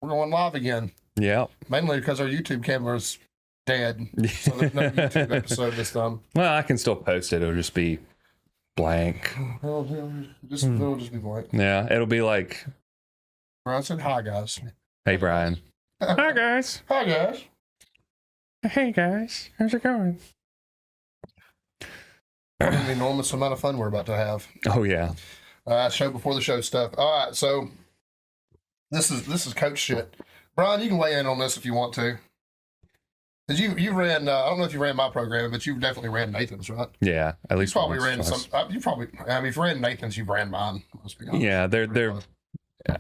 we're going live again. Yeah. Mainly because our YouTube camera's dead. So there's no YouTube episode this time. Well, I can still post it. It'll just be blank. It'll just be blank. Yeah. It'll be like, Brian said hi, guys. hey, Brian. Hi, guys. Hi, guys. Hey, guys. How's it going? What an enormous amount of fun we're about to have. Oh, yeah. Show before the show stuff. All right, so this is coach shit. Brian, you can weigh in on this if you want to. Because you ran, I don't know if you ran my program, but you definitely ran Nathan's, right? Yeah. At least You probably once, ran twice. some. You probably, I mean, if you ran Nathan's, you ran mine. Let's be honest. Yeah. They're,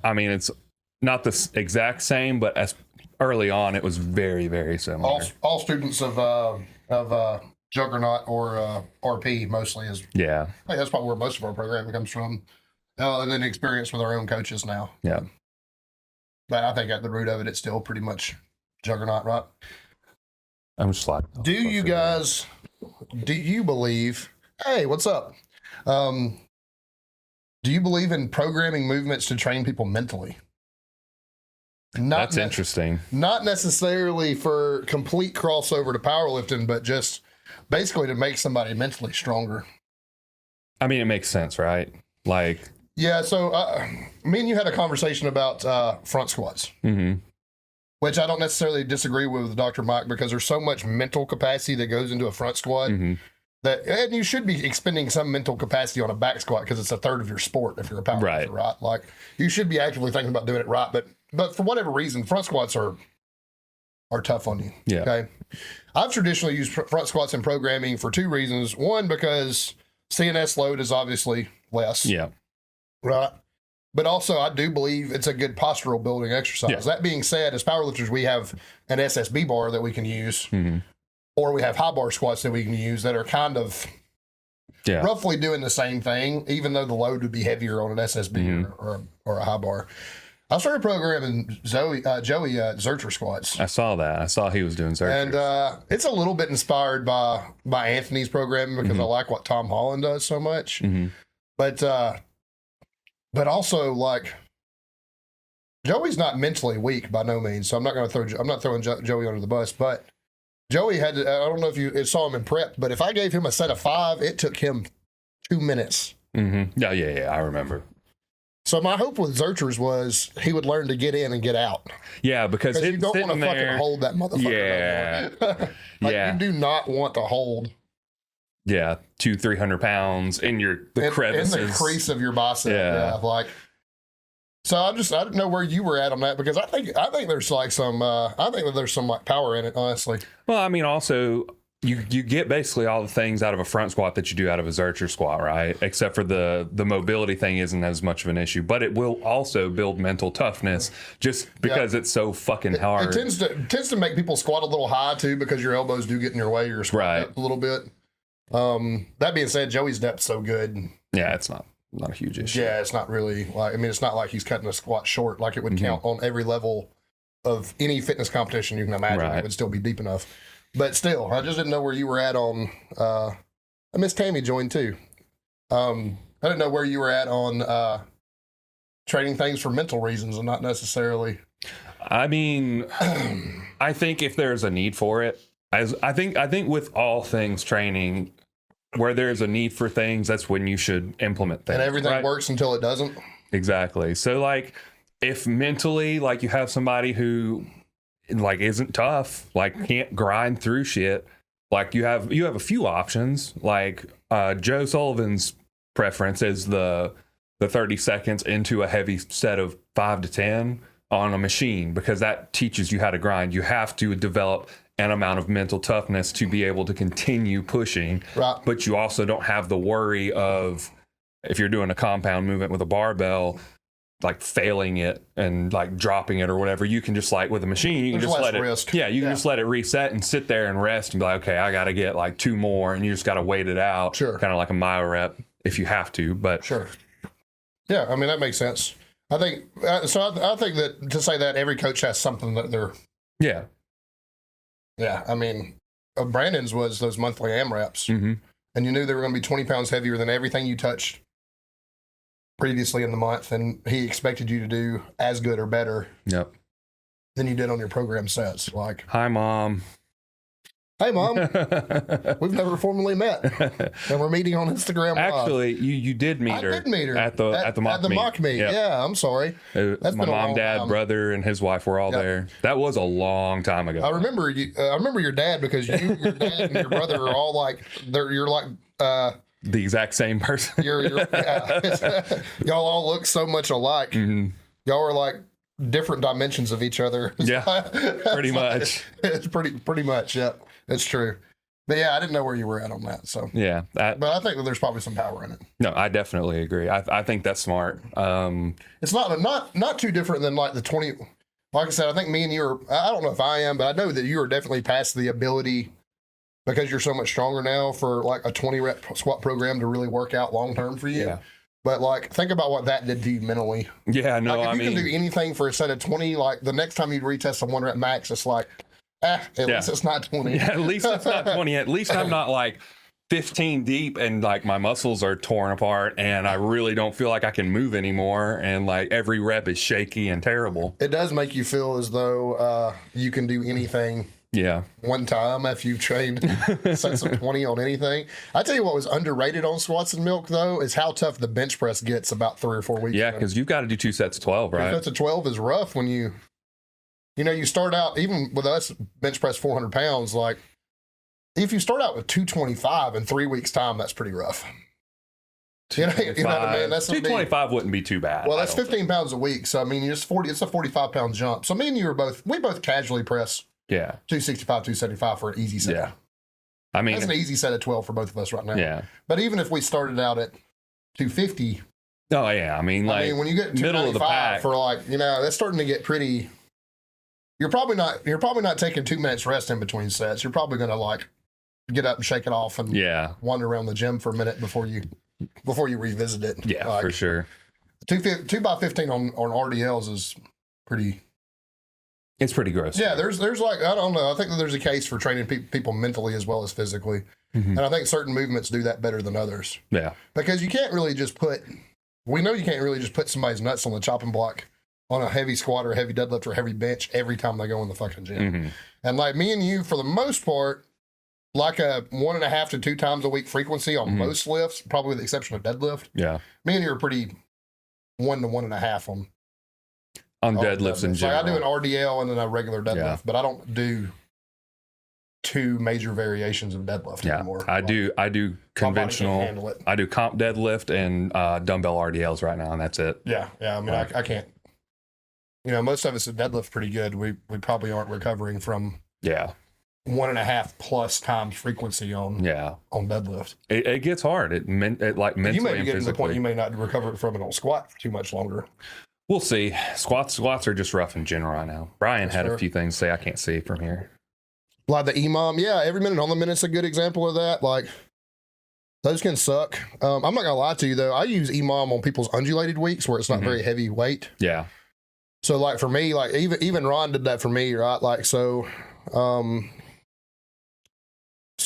I mean, it's not the exact same, but as early on, it was very, very similar. All students of Juggernaut or RP mostly is. Yeah. I think that's probably where most of our programming comes from. And then experience with our own coaches now. Yeah. But I think at the root of it, it's still pretty much Juggernaut, right? I'm just like, Do you believe, hey, what's up? Do you believe in programming movements to train people mentally? That's interesting. Not necessarily for complete crossover to powerlifting, but just basically to make somebody mentally stronger. I mean, it makes sense, right? Like, Yeah, so me and you had a conversation about front squats, which I don't necessarily disagree with Dr. Mike because there's so much mental capacity that goes into a front squat that, and you should be expending some mental capacity on a back squat because it's a third of your sport if you're a powerlifter, right? Like you should be actively thinking about doing it right, but for whatever reason, front squats are tough on you. Yeah. Okay. I've traditionally used front squats in programming for two reasons. One, because CNS load is obviously less. yeah. Right. But also, I do believe it's a good postural building exercise. Yeah. That being said, as powerlifters, we have an SSB bar that we can use, or we have high bar squats that we can use that are kind of roughly doing the same thing, even though the load would be heavier on an SSB or a high bar. I started programming Joey Zercher squats. I saw that. I saw he was doing Zercher. And it's a little bit inspired by Anthony's programming because I like what Tom Holland does so much. But also, like, Joey's not mentally weak by no means, so I'm not throwing Joey under the bus. But Joey had to, I don't know if you saw him in prep, but if I gave him a set of 5, it took him 2 minutes. Yeah, I remember. So my hope with Zerchers was he would learn to get in and get out. Yeah, because you don't want to fucking hold that motherfucker. Yeah. No you do not want to hold. Yeah, 200-300 pounds in the crevices. In the crease of your bicep. Yeah. Like, so I didn't know where you were at on that because I think there's like some, I think that there's some like power in it, honestly. Well, I mean, also, you get basically all the things out of a front squat that you do out of a Zercher squat, right? Except for the mobility thing isn't as much of an issue, but it will also build mental toughness just because it's so fucking hard. It tends to make people squat a little high too because your elbows do get in your way. You're squatting up a little bit. That being said, Joey's depth's so good. Yeah, it's not a huge issue. Yeah, it's not really like, I mean, it's not like he's cutting a squat short. Like it would count on every level of any fitness competition you can imagine. It would still be deep enough. But still, I just didn't know where you were at on, I miss Tammy joined too. I didn't know where you were at on, training things for mental reasons and not necessarily. I mean, I think if there's a need for it, I think with all things training, where there's a need for things, that's when you should implement things. And everything works until it doesn't. Exactly. So like, if mentally, like you have somebody who like isn't tough, like can't grind through shit, like you have a few options. Like Joe Sullivan's preference is the 30 seconds into a heavy set of 5 to 10 on a machine because that teaches you how to grind. You have to develop an amount of mental toughness to be able to continue pushing. Right. But you also don't have the worry of, if you're doing a compound movement with a barbell, like failing it and like dropping it or whatever. You can just like with a machine, you can just let it risk. Yeah, you can just let it reset and sit there and rest and be like, okay, I got to get like 2 more, and you just got to wait it out. Sure. Kind of like a myo rep if you have to, but sure. Yeah, I mean that makes sense. I think so. I think that to say that every coach has something that they're. Yeah, I mean, Brandon's was those monthly AMRAPs, and you knew they were going to be 20 pounds heavier than everything you touched previously in the month, and he expected you to do as good or better. Yep. than you did on your program sets. Like, Hi, Mom. hey, Mom, we've never formally met, and we're meeting on Instagram Live. Actually, you did meet her. I did meet her at the mock meet. Yep. Yep. Yeah, I'm sorry. My been a mom, long dad, time. brother, and his wife were all Yep. there. That was a long time ago. I remember you. I remember your dad because your dad and your brother are all like you're like The exact same person. yeah. Y'all all look so much alike. Mhm. Y'all are like different dimensions of each other. Yeah, pretty much. It's pretty much. Yeah, it's true. But yeah, I didn't know where you were at on that. So, Yeah. but I think that there's probably some power in it. No, I definitely agree. I think that's smart. It's not too different than like the 20. Like I said, I think me and you are. I don't know if I am, but I know that you are definitely past the ability because you're so much stronger now for like a 20 rep squat program to really work out long term for you. Yeah. But like, think about what that did to you mentally. Yeah, no, Like, if I you mean, can do anything for a set of 20, like the next time you retest a 1 rep max, it's like, at least it's not 20. yeah, at least it's not 20. At least I'm not like 15 deep and like my muscles are torn apart and I really don't feel like I can move anymore. And like every rep is shaky and terrible. It does make you feel as though you can do anything Yeah. one time after you've trained sets of 20 on anything. I tell you what was underrated on squats and milk, though, is how tough the bench press gets about 3 or 4 weeks Yeah, in. because you've got to do 2 sets of 12, right? Sets of 12 is rough when you start out, even with us bench press 400 pounds, like if you start out with 225 in 3 weeks time, that's pretty rough. You know what I mean? That's 225 wouldn't be too bad. well, that's I don't 15 pounds a week. So, I mean, it's a 45 pound jump. So me and you we both casually press think. Yeah. 265, 275 for an easy set. Yeah. I mean, That's an easy set of 12 for both of us right now. yeah. But even if we started out at 250, Oh, yeah. I mean, like, when you get middle of the 295 pack. for like, that's starting to get pretty. You're probably not taking 2 minutes rest in between sets. You're probably going to like get up and shake it off and yeah. wander around the gym for a minute before you revisit it. Yeah, like, for sure. 2 by 15 on RDLs is pretty. It's pretty gross. Yeah, there's like, I don't know. I think that there's a case for training people mentally as well as physically. Mhm. And I think certain movements do that better than others. Yeah. Because you can't really just put somebody's nuts on the chopping block on a heavy squat or a heavy deadlift or a heavy bench every time they go in the fucking gym. Mhm. And like me and you, for the most part, like a 1.5 to 2 times a week frequency on Mhm. most lifts, probably with the exception of deadlift. Yeah. Me and you are pretty 1 to 1.5 on Deadlifts in Like, general. I do an RDL and then a regular deadlift, Yeah. but I don't do 2 major variations of deadlift Yeah. anymore. I Like, do my body can't conventional. handle it. I do comp deadlift and dumbbell RDLs right now, and that's it. Yeah. I mean, I can't. Most of us that deadlift pretty good. We probably aren't recovering from Yeah. 1.5 plus times frequency on Yeah. deadlift. It gets hard. It like mentally You may be and getting to the point physically. you may not recover from it on squat for too much longer. We'll see. Squats are just rough in general right now. Brian had Sure. a few things to say I can't see from here. Like the EMOM, yeah, every minute on the minute's a good example of that. Like those can suck. I'm not gonna lie to you though. I use EMOM on people's undulated weeks where it's not Mhm. very heavy weight. Yeah. So like for me, like even Ron did that for me, right? Like so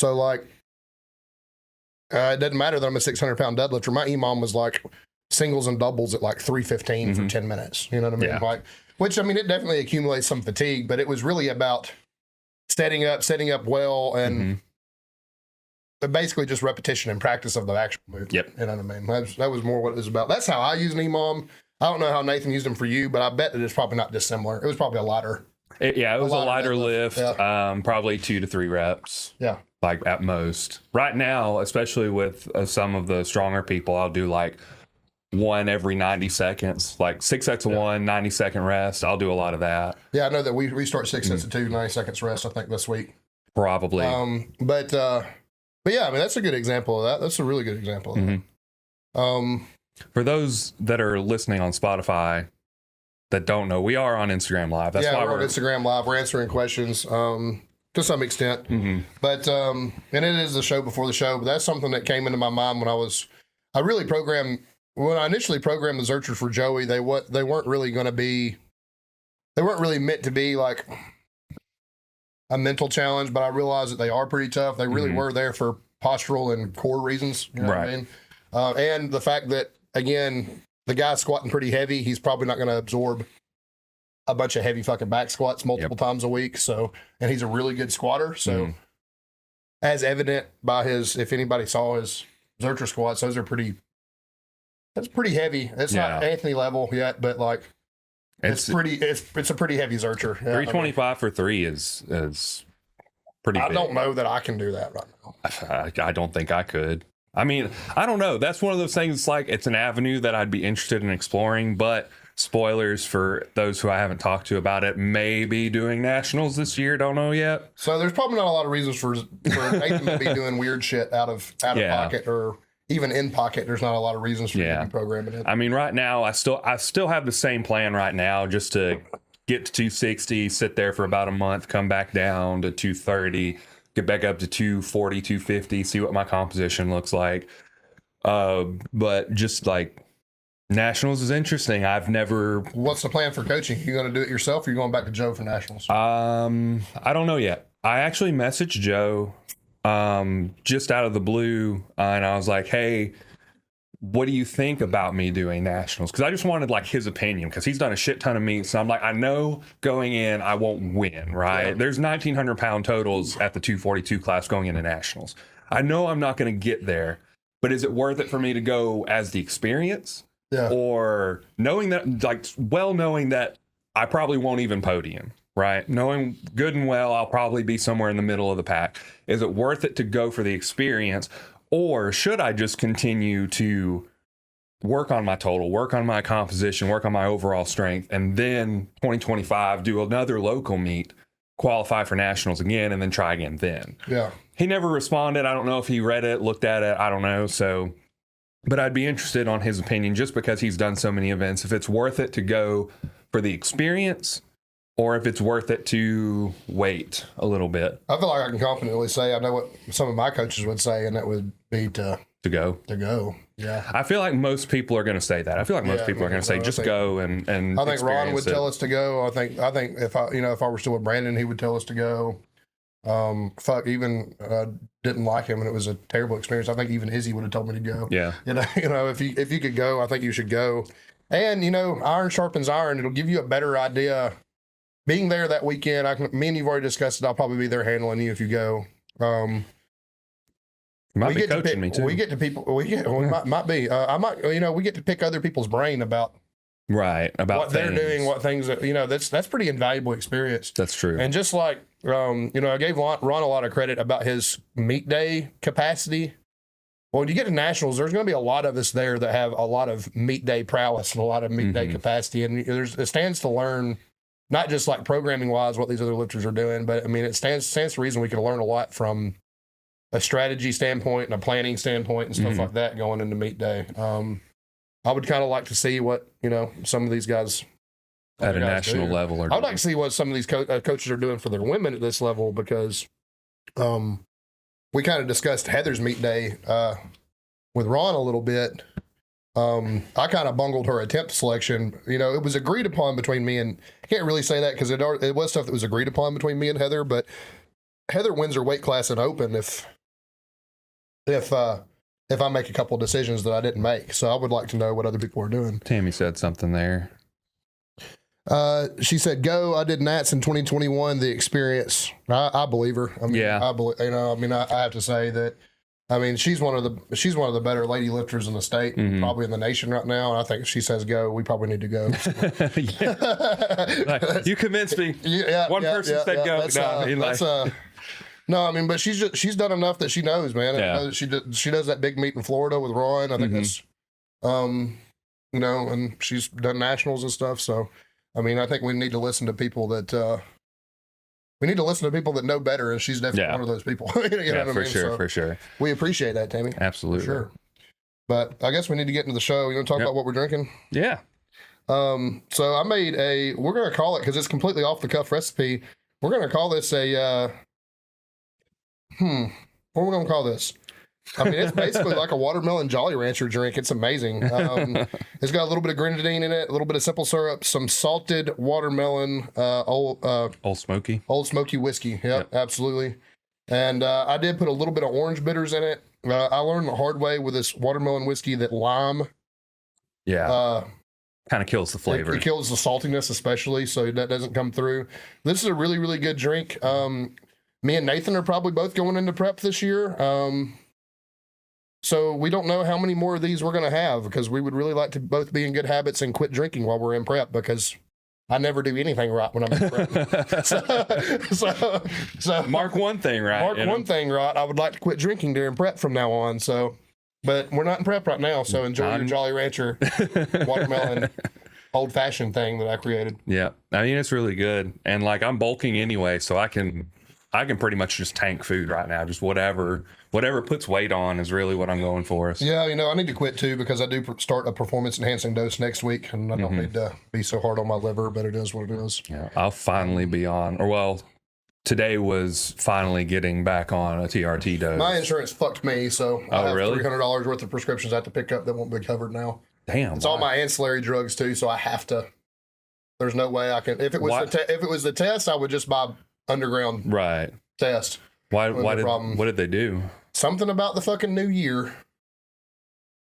like it doesn't matter that I'm a 600-pound deadlifter. My EMOM was like singles and doubles at like 315 for Mhm. 10 minutes. You know what I mean? Yeah. Like, which I mean, it definitely accumulates some fatigue, but it was really about setting up well, and Mhm. but basically just repetition and practice of the actual movement. Yep. You know what I mean? That was more what it was about. That's how I use an EMOM. I don't know how Nathan used them for you, but I bet that it's probably not dissimilar. It was probably a lighter. It was a lighter deadlift, lift, probably 2 to 3 reps. Yeah. Like at most. Right now, especially with some of the stronger people, I'll do like 1 every 90 seconds, like 6 sets of 1, 90-second rest. I'll do a lot of that. Yeah, I know that we start 6 Mm-hmm. sets of 2, 90 seconds rest, I think, this week. Probably. But yeah, I mean, that's a good example of that. That's a really good example of Mhm. that. For those that are listening on Spotify that don't know, we are on Instagram Live. That's why we're on we're. Instagram Live. We're answering questions to some extent. Mhm. But and it is the show before the show, but that's something that came into my mind when I initially programmed the Zerchers for Joey. They weren't really meant to be like a mental challenge, but I realized that they are pretty tough. They really Mhm. were there for postural and core reasons. You know what I Right. mean? And the fact that, again, the guy's squatting pretty heavy, he's probably not going to absorb a bunch of heavy fucking back squats multiple times a week. So, and he's a really good squatter. So, as evident by his, if anybody saw his Zercher squats, those are that's pretty heavy. It's not Anthony level yet, but like it's a pretty heavy Zercher. 325 for 3 is pretty big. I don't know that I can do that right now. I don't think I could. I mean, I don't know. That's one of those things, like, it's an avenue that I'd be interested in exploring, but spoilers for those who I haven't talked to about it, may be doing nationals this year. Don't know yet. So there's probably not a lot of reasons for Nathan to be doing weird shit out of pocket, or even in pocket. There's not a lot of reasons for you to be programming it. I mean, right now, I still have the same plan right now, just to get to 260, sit there for about a month, come back down to 230, get back up to 240, 250, see what my composition looks like. But just like nationals is interesting. I've never. What's the plan for coaching? You going to do it yourself, or you going back to Joe for nationals? I don't know yet. I actually messaged Joe just out of the blue, and I was like, hey, what do you think about me doing nationals? Because I just wanted like his opinion, because he's done a shit ton of meets. So I'm like, I know going in I won't win, right? Yeah. There's 1,900 pound totals at the 242 class going into nationals. I know I'm not going to get there, but is it worth it for me to go as the experience? Yeah. Or knowing that I probably won't even podium, right? Knowing good and well I'll probably be somewhere in the middle of the pack. Is it worth it to go for the experience? Or should I just continue to work on my total, work on my composition, work on my overall strength, and then 2025 do another local meet, qualify for nationals again, and then try again then? Yeah. He never responded. I don't know if he read it, looked at it. I don't know. So, but I'd be interested on his opinion, just because he's done so many events, if it's worth it to go for the experience, or if it's worth it to wait a little bit. I feel like I can confidently say I know what some of my coaches would say, and that would be to go. To go. Yeah. I feel like most people are going to say that. I feel like most people are going to say just go and I think Ron would tell us to go. I think if I were still with Brandon, he would tell us to go. Even didn't like him, and it was a terrible experience. I think even Izzy would have told me to go. Yeah. If you could go, I think you should go. And iron sharpens iron. It'll give you a better idea. Being there that weekend, me and you've already discussed it. I'll probably be there handling you if you go. You might be coaching me too. We get to people. Might be. I might. We get to pick other people's brain about what they're doing, what things that that's pretty invaluable experience. That's true. And just like I gave Ron a lot of credit about his meet day capacity. Well, when you get to nationals, there's going to be a lot of us there that have a lot of meet day prowess and a lot of meet day capacity, and it stands to learn. Not just like programming wise what these other lifters are doing, but I mean it stands to reason we can learn a lot from a strategy standpoint and a planning standpoint and stuff like that going into meet day. I would kind of like to see what some of these guys at a national level. I'd like to see what some of these coaches are doing for their women at this level, because we kind of discussed Heather's meet day with Ron a little bit. I kind of bungled her attempt selection. It was agreed upon between me and, I can't really say that because it was stuff that was agreed upon between me and Heather, but Heather wins her weight class in open if I make a couple of decisions that I didn't make. So I would like to know what other people are doing. Tammy said something there. She said, go. I did Nats in 2021, the experience. I believe her. I mean, I believe, I have to say that, she's one of the better lady lifters in the state, probably in the nation right now. And I think if she says go, we probably need to go. You convinced me. One person said go. But she's done enough that she knows, man. Yeah. She does that big meet in Florida with Ron. I think that's, and she's done nationals and stuff. So, I think we need to listen to people that. We need to listen to people that know better, and she's definitely one of those people. For sure, for sure. We appreciate that, Tammy. Absolutely. For sure. But I guess we need to get into the show. You want to talk about what we're drinking? Yeah. So I made we're going to call it, because it's completely off-the-cuff recipe, we're going to call this what are we going to call this? It's basically like a watermelon Jolly Rancher drink. It's amazing. It's got a little bit of grenadine in it, a little bit of simple syrup, some salted watermelon, Old Smoky whiskey. Yep, absolutely. And I did put a little bit of orange bitters in it. I learned the hard way with this watermelon whiskey that lime kind of kills the flavor. It kills the saltiness, especially, so that doesn't come through. This is a really, really good drink. Me and Nathan are probably both going into prep this year. So we don't know how many more of these we're going to have, because we would really like to both be in good habits and quit drinking while we're in prep, because I never do anything right when I'm in prep. so mark one thing right. Mark one thing right. I would like to quit drinking during prep from now on. So, but we're not in prep right now. So enjoy your Jolly Rancher watermelon old fashioned thing that I created. Yeah, I mean, it's really good, and like I'm bulking anyway, so I can pretty much just tank food right now. Just whatever puts weight on is really what I'm going for. So. Yeah, I need to quit too, because I do start a performance enhancing dose next week, and I don't need to be so hard on my liver, but it is what it is. Yeah, I'll finally be on, or well, today was finally getting back on a TRT dose. My insurance fucked me, so I have really? $300 worth of prescriptions I have to pick up that won't be covered now. Damn, it's all my ancillary drugs too, so I have to. There's no way I can. If it was the test, I would just buy underground test. What did they do? Something about the fucking new year.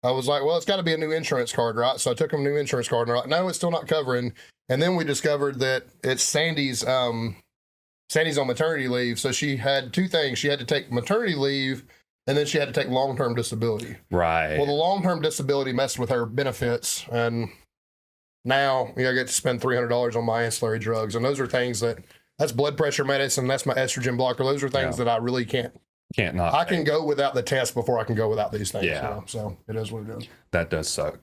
I was like, well, it's got to be a new insurance card, right? So I took them a new insurance card, and they're like, no, it's still not covering. And then we discovered that it's Sandy's on maternity leave, so she had two things. She had to take maternity leave, and then she had to take long-term disability. Right. Well, the long-term disability messed with her benefits, and now I get to spend $300 on my ancillary drugs, and those are things that's blood pressure medicine, that's my estrogen blocker. Those are things that I really can't not. I can go without the test before I can go without these things. Yeah. So it is what it is. That does suck.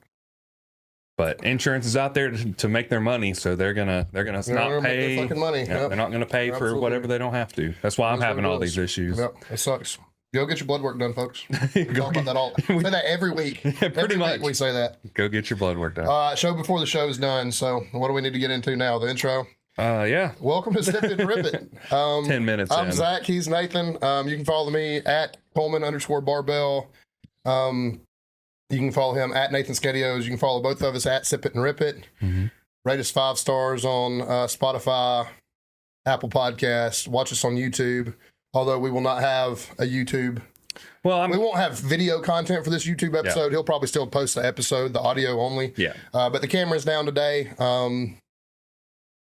But insurance is out there to make their money, so they're gonna not pay fucking money. Yeah, yep. They're not gonna pay for whatever they don't have to. That's why I'm having all these issues. Yep, it sucks. Go get your blood work done, folks. We talk about that all. We say that every week. Pretty much. We say that. Go get your blood work done. Show before the show is done. So what do we need to get into now? The intro. Yeah. Welcome to Sip It and Rip It. 10 minutes. I'm Zach. He's Nathan. You can follow me at Coleman_Barbell. You can follow him at Nathan Skedios. You can follow both of us at Sip It and Rip It. Mm-hmm. Rate us 5 stars on Spotify, Apple Podcasts. Watch us on YouTube. Although we will not have a YouTube. Well, we won't have video content for this YouTube episode. Yeah. He'll probably still post the episode, the audio only. Yeah. But the camera's down today.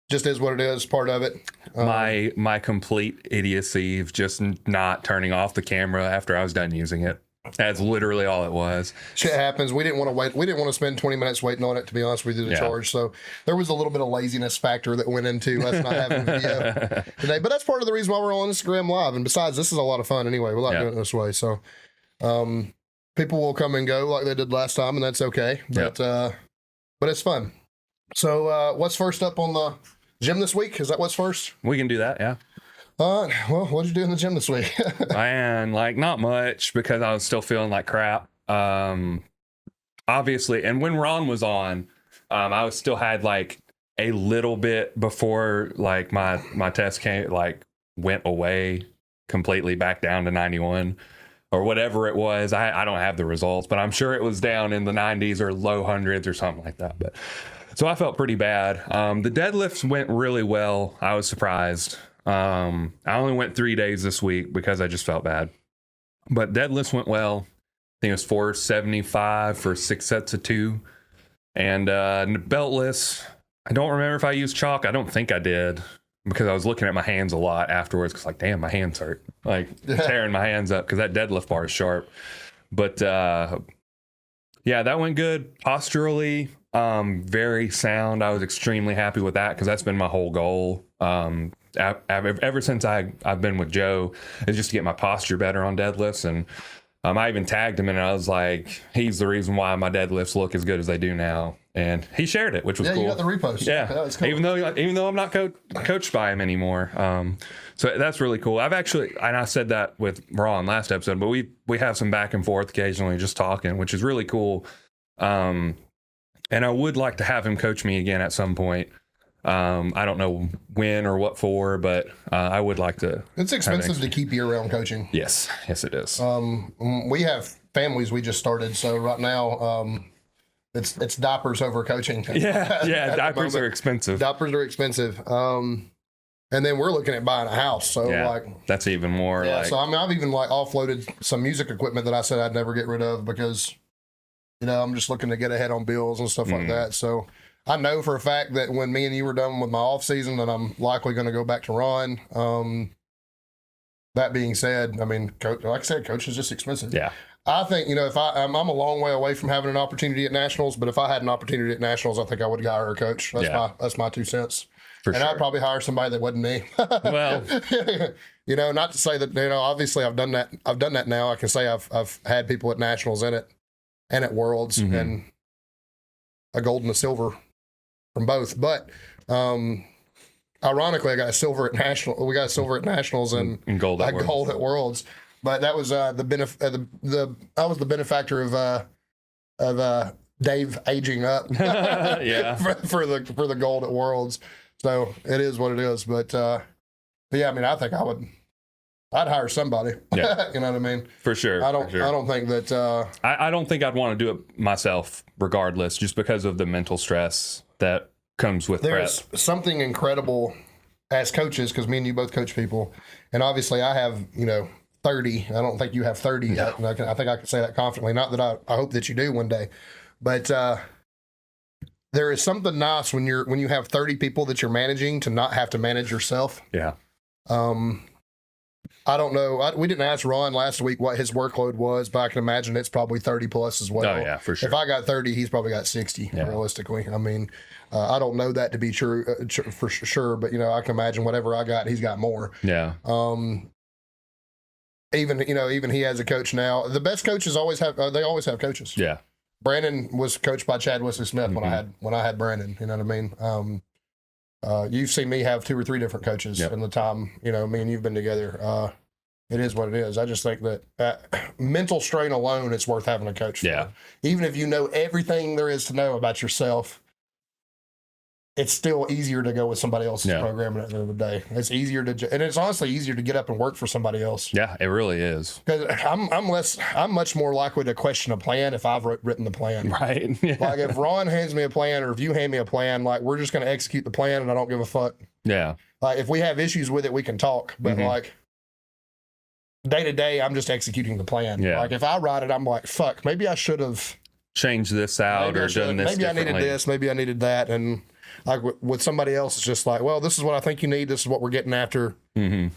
Just is what it is, part of it. My complete idiocy of just not turning off the camera after I was done using it. That's literally all it was. Shit happens. We didn't want to wait. We didn't want to spend 20 minutes waiting on it, to be honest with you, the charge. So there was a little bit of laziness factor that went into us not having video today. But that's part of the reason why we're on Instagram Live. And besides, this is a lot of fun anyway. We like doing it this way. So people will come and go like they did last time, and that's okay. But it's fun. So what's first up on the gym this week? Is that what's first? We can do that, yeah. Well, what did you do in the gym this week? Man, not much, because I was still feeling like crap. Obviously, and when Ron was on, I still had a little bit before my test went away completely back down to 91 or whatever it was. I don't have the results, but I'm sure it was down in the 90s or low hundreds or something like that. But so I felt pretty bad. The deadlifts went really well. I was surprised. I only went 3 days this week because I just felt bad, but deadlifts went well. I think it was 475 for 6 sets of 2, and beltless. I don't remember if I used chalk. I don't think I did, because I was looking at my hands a lot afterwards. Cause damn, my hands hurt, tearing my hands up. Cause that deadlift bar is sharp, but, yeah, that went good. Posturally, very sound. I was extremely happy with that, cause that's been my whole goal. Ever since I've been with Joe, is just to get my posture better on deadlifts. And I even tagged him, and I was like, he's the reason why my deadlifts look as good as they do now. And he shared it, which was cool. Yeah, you got the repost. Yeah, that's cool. even though I'm not coached by him anymore. So that's really cool. I've actually, and I said that with Ron last episode, but we have some back and forth occasionally, just talking, which is really cool. And I would like to have him coach me again at some point. I don't know when or what for, but I would like to. It's expensive to keep you around coaching. Yes, it is. We have families we just started, so right now it's diapers over coaching. Yeah, diapers are expensive. Diapers are expensive. And then we're looking at buying a house, so that's even more. Yeah, so I've even offloaded some music equipment that I said I'd never get rid of, because I'm just looking to get ahead on bills and stuff like that. So I know for a fact that when me and you were done with my off season, that I'm likely going to go back to Ron. That being said, I mean, coach, like I said, coach is just expensive. Yeah. I think, if I'm a long way away from having an opportunity at nationals, but if I had an opportunity at nationals, I think I would hire a coach. That's my 2 cents. For and sure. I'd probably hire somebody that wasn't me. Well, not to say that, obviously I've done that. I've done that now. I can say I've had people at nationals in it and at worlds and a gold and a silver from both. But, ironically, I got a silver at national. We got a silver at nationals and gold at Worlds. Gold at Worlds. But that was I was the benefactor of Dave aging up. Yeah. for the gold at Worlds. So it is what it is. But yeah, I mean, I think I'd hire somebody. Yeah. You know what I mean? For sure. I don't think that. I don't think I'd want to do it myself, regardless, just because of the mental stress that comes with There's prep. something incredible as coaches, because me and you both coach people, and obviously I have 30. I don't think you have 30 yet. And I think I can say that confidently. Not that I hope that you do one day, but there is something nice when you have 30 people that you're managing to not have to manage yourself. Yeah. I don't know. We didn't ask Ron last week what his workload was, but I can imagine it's probably 30 plus as well. Oh yeah, for sure. If I got 30, he's probably got 60 realistically. I mean, I don't know that to be true for sure, but I can imagine whatever I got, he's got more. Yeah. Even he has a coach now. The best coaches always have coaches. Yeah. Brandon was coached by Chad Wesley Smith when I had Brandon. You know what I mean? You've seen me have 2 or 3 different coaches in the time me and you've been together. It is what it is. I just think that mental strain alone, it's worth having a coach for. Yeah. Even if you know everything there is to know about yourself, it's still easier to go with somebody else's program at the end of the day. It's easier and it's honestly easier to get up and work for somebody else. Yeah, it really is. Because I'm much more likely to question a plan if I've written the plan. Right. Yeah. Like if Ron hands me a plan or if you hand me a plan, like we're just going to execute the plan and I don't give a fuck. Yeah. Like if we have issues with it, we can talk. But like day to day, I'm just executing the plan. Yeah. Like if I write it, I'm like, fuck, maybe I should have changed this out or done this maybe I differently. needed this, maybe I needed that. And like with somebody else, it's just like, well, this is what I think you need. This is what we're getting after. You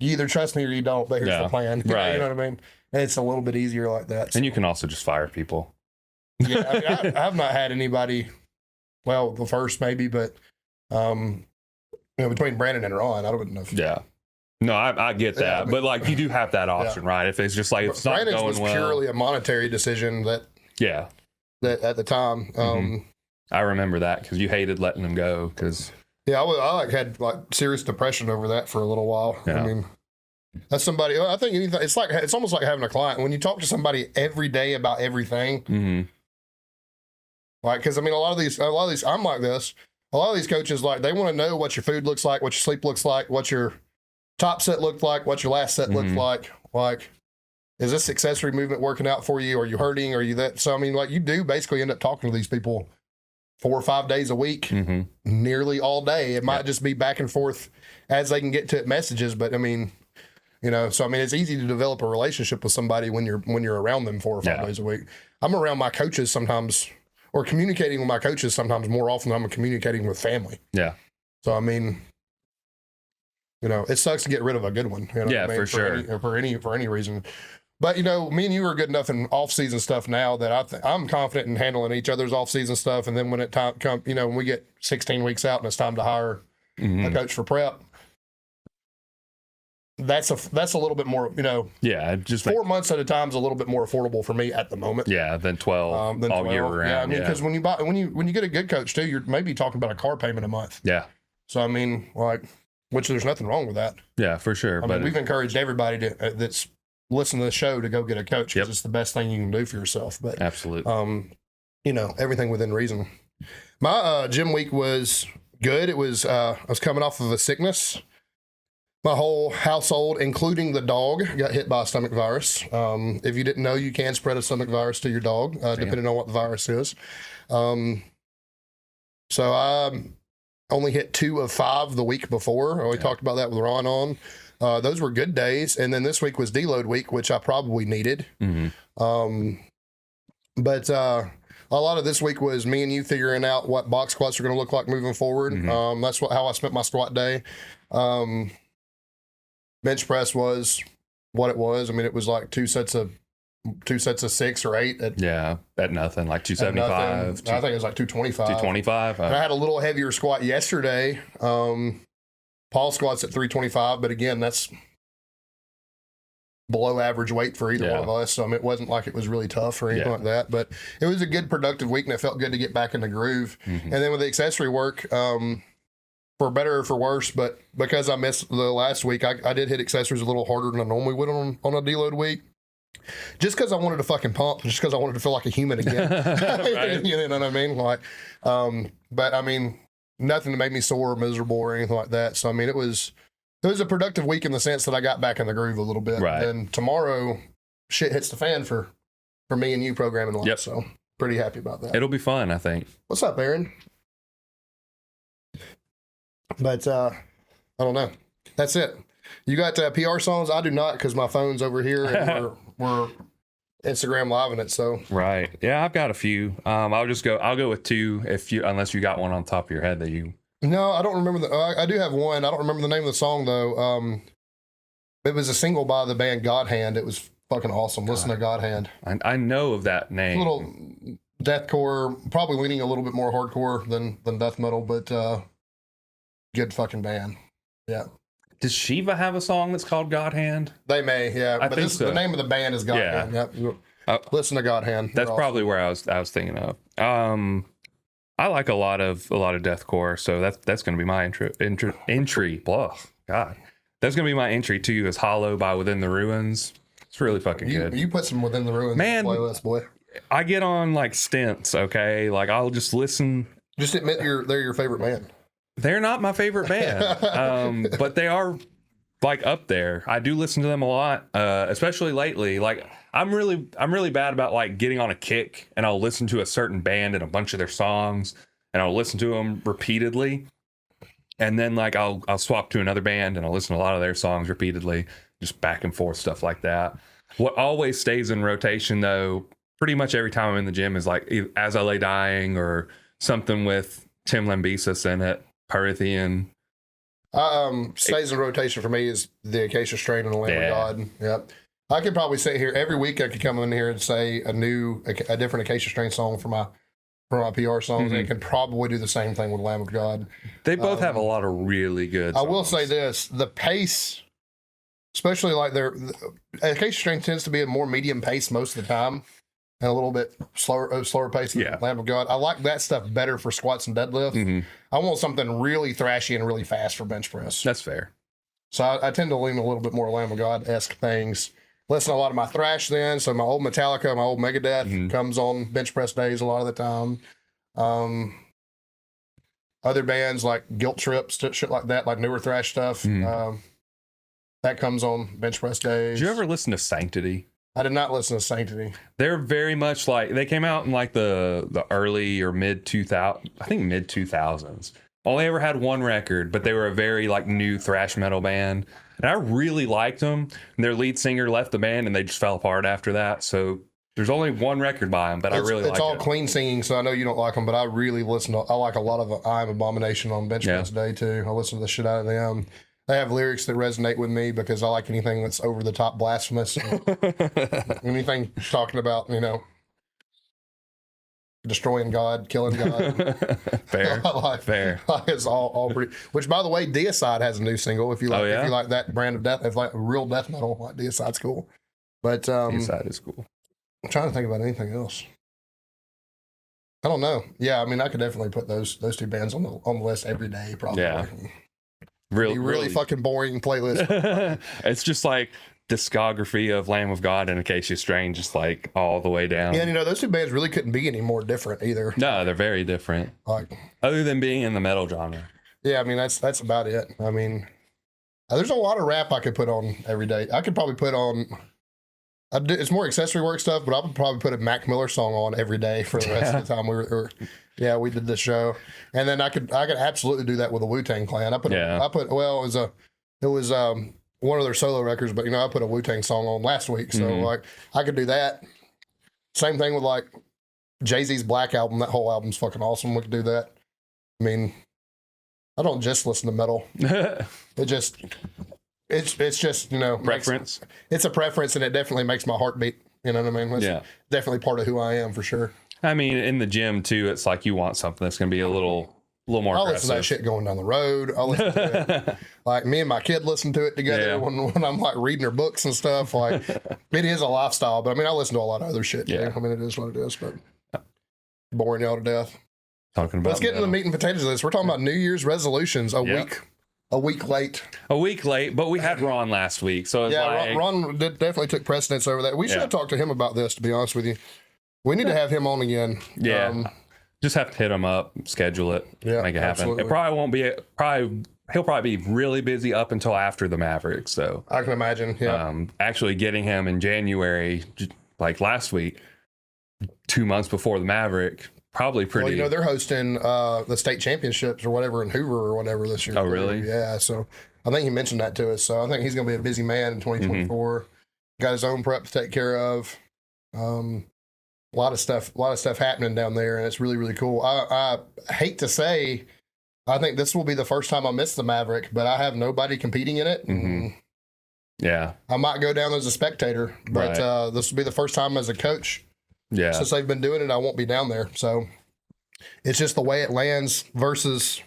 either trust me or you don't, but here's the plan. Right. You know what I mean? And it's a little bit easier like that. And you can also just fire people. Yeah, I mean, I've not had anybody, well, the first maybe, but between Brandon and Ron, I don't know. Yeah. No, I get that. I mean, but like you do have that option, right? If it's just like if it's not Brandon's going was well. purely a monetary decision that at the time. I remember that because you hated letting them go because I had serious depression over that for a little while. Yeah. I mean, that's somebody. I think anything. It's almost like having a client when you talk to somebody every day about everything. Like, because I mean, a lot of these, I'm like this. A lot of these coaches, like, they want to know what your food looks like, what your sleep looks like, what your top set looked like, what your last set looked like. Like, is this accessory movement working out for you? Are you hurting? Are you that? So I mean, like, you do basically end up talking to these people 4 or 5 days a week, nearly all day. It might just be back and forth as they can get to it messages, but I mean, so I mean, it's easy to develop a relationship with somebody when you're around them 4 or 5 days a week. I'm around my coaches sometimes, or communicating with my coaches sometimes more often than I'm communicating with family. Yeah. So I mean, it sucks to get rid of a good one. For sure. For any reason. But, me and you are good enough in off-season stuff now that I'm confident in handling each other's off-season stuff. And then when it time comes, when we get 16 weeks out and it's time to hire a coach for prep, that's a little bit more, just 4 months at a time is a little bit more affordable for me at the moment. Yeah, than 12 all year round. Yeah, I mean, because when you get a good coach too, you're maybe talking about a car payment a month. Yeah. So I mean, which there's nothing wrong with that. Yeah, for sure. I mean, we've encouraged everybody that's listen to the show to go get a coach because it's the best thing you can do for yourself. But absolutely, everything within reason. My gym week was good. It was I was coming off of a sickness. My whole household, including the dog, got hit by a stomach virus. If you didn't know, you can spread a stomach virus to your dog, depending on what the virus is. So I only hit 2 of 5 the week before. We talked about that with Ron on. Those were good days. And then this week was deload week, which I probably needed. But a lot of this week was me and you figuring out what box squats are going to look like moving forward. That's how I spent my squat day. Bench press was what it was. I mean, it was like two sets of 6 or 8 at nothing, like 275. I think it was like 225. 225. And I had a little heavier squat yesterday. Paul squats at 325, but again, that's below average weight for either one of us. So I mean, it wasn't like it was really tough or anything like that, but it was a good productive week and it felt good to get back in the groove. And then with the accessory work, for better or for worse, but because I missed the last week, I did hit accessories a little harder than I normally would on a deload week. Just because I wanted to fucking pump, just because I wanted to feel like a human again. Right. You know what I mean? Like, but I mean, nothing that made me sore or miserable or anything like that. So I mean, it was a productive week in the sense that I got back in the groove a little bit. Right. And tomorrow, shit hits the fan for me and you programming wise. Yep. So pretty happy about that. It'll be fun, I think. What's up, Aaron? But I don't know. That's it. You got PR songs? I do not, because my phone's over here and we're Instagram living it. So Right. Yeah, I've got a few. I'll go with 2 unless you got one on top of your head that you. no, I don't remember I do have one. I don't remember the name of the song though. It was a single by the band God Hand. It was fucking awesome. Listen to God Hand. I know of that name. A little deathcore, probably leaning a little bit more hardcore than death metal, but good fucking band. Yeah. Does Shiva have a song that's called God Hand? They may, yeah. I But think so. the name of the band is God Yeah. Hand. Yep. Listen to God Hand. That's They're probably where I was thinking of. I like a lot of deathcore, so that's going to be my entry. Blah, God, that's going to be my entry too. Is Hollow by Within the Ruins. It's really fucking good. You put some Within the Ruins Man. playlist, boy. I get on like stints, okay? Like I'll just listen. Just admit they're your favorite band. They're not my favorite band, but they are like up there. I do listen to them a lot, especially lately. Like I'm really bad about like getting on a kick and I'll listen to a certain band and a bunch of their songs and I'll listen to them repeatedly. And then like I'll swap to another band and I'll listen to a lot of their songs repeatedly, just back and forth stuff like that. What always stays in rotation though, pretty much every time I'm in the gym, is like As I Lay Dying or something with Tim Lambesis in it, Pyrithian. Stays in rotation for me is the Acacia Strain and the Lamb of God. Yep. I could probably sit here every week. I could come in here and say a different Acacia Strain song for my PR songs. And I could probably do the same thing with Lamb of God. They both have a lot of really good songs. I will say this: the pace, especially like Acacia Strain tends to be a more medium pace most of the time, and a little bit slower pace than Lamb of God. I like that stuff better for squats and deadlifts. I want something really thrashy and really fast for bench press. That's fair. So I tend to lean a little bit more Lamb of God-esque things. Listen to a lot of my thrash then. So my old Metallica, my old Megadeth comes on bench press days a lot of the time. Other bands like Guilt Trips, shit like that, like newer thrash stuff. That comes on bench press days. Did you ever listen to Sanctity? I did not listen to Sanctity. They're very much like, they came out in like the early or mid 2000s. Only ever had one record, but they were a very like new thrash metal band. And I really liked them. And their lead singer left the band and they just fell apart after that. So there's only one record by them, but I really like it. It's all clean singing, so I know you don't like them, but I really I like a lot of I Am Abomination on bench press day too. I listen to the shit out of them. They have lyrics that resonate with me because I like anything that's over the top blasphemous. Anything talking about, destroying God, killing God. Fair. Fair. It's all pretty. Which, by the way, Deicide has a new single. If you like, if you like that brand of death, if like real death metal, like Deicide's cool. But Deicide is cool. I'm trying to think about anything else. I don't know. Yeah, I mean, I could definitely put those two bands on the list every day, probably. Yeah. Really fucking boring playlist. It's just like discography of Lamb of God and Acacia Strain, just like all the way down. Yeah, those two bands really couldn't be any more different either. No, they're very different. Like, other than being in the metal genre. Yeah, I mean that's about it. I mean, there's a lot of rap I could put on every day. I could probably put on. It's more accessory work stuff, but I would probably put a Mac Miller song on every day for the rest of the time we did this show. And then I could absolutely do that with the Wu-Tang Clan. It was one of their solo records, but I put a Wu-Tang song on last week, so like I could do that. Same thing with like Jay-Z's Black album, that whole album's fucking awesome. We could do that. I mean, I don't just listen to metal. It's just, you know, Preference. It's a preference, and it definitely makes my heart beat. You know what I mean? It's definitely part of who I am for sure. I mean, in the gym too, it's like you want something that's going to be a little more I'll aggressive. listen to that shit going down the road. I'll listen to it. Like me and my kid listen to it together when I'm like reading her books and stuff. Like it is a lifestyle, but I mean, I listen to a lot of other shit. Yeah. I mean, it is what it is, but boring y'all to death. Talking about Let's get into the meat and potatoes of this. We're talking about New Year's resolutions a week late. A week late, but we had Ron last week. So it's like... Ron definitely took precedence over that. We should have talked to him about this, to be honest with you. We need to have him on again. Yeah. Just have to hit him up, schedule it, make it happen. Absolutely. It probably won't be, he'll probably be really busy up until after the Mavericks. So I can imagine. Yeah. Actually getting him in January, like last week, 2 months before the Maverick, probably pretty. Well, you know, they're hosting the state championships or whatever in Hoover or whatever this year. Oh, really? Yeah. So I think he mentioned that to us. So I think he's going to be a busy man in 2024. Got his own prep to take care of. A lot of stuff happening down there, and it's really, really cool. I hate to say, I think this will be the first time I miss the Maverick, but I have nobody competing in it. Yeah. I might go down as a spectator, but this will be the first time as a coach. Yeah. Since they've been doing it, I won't be down there. So it's just the way it lands versus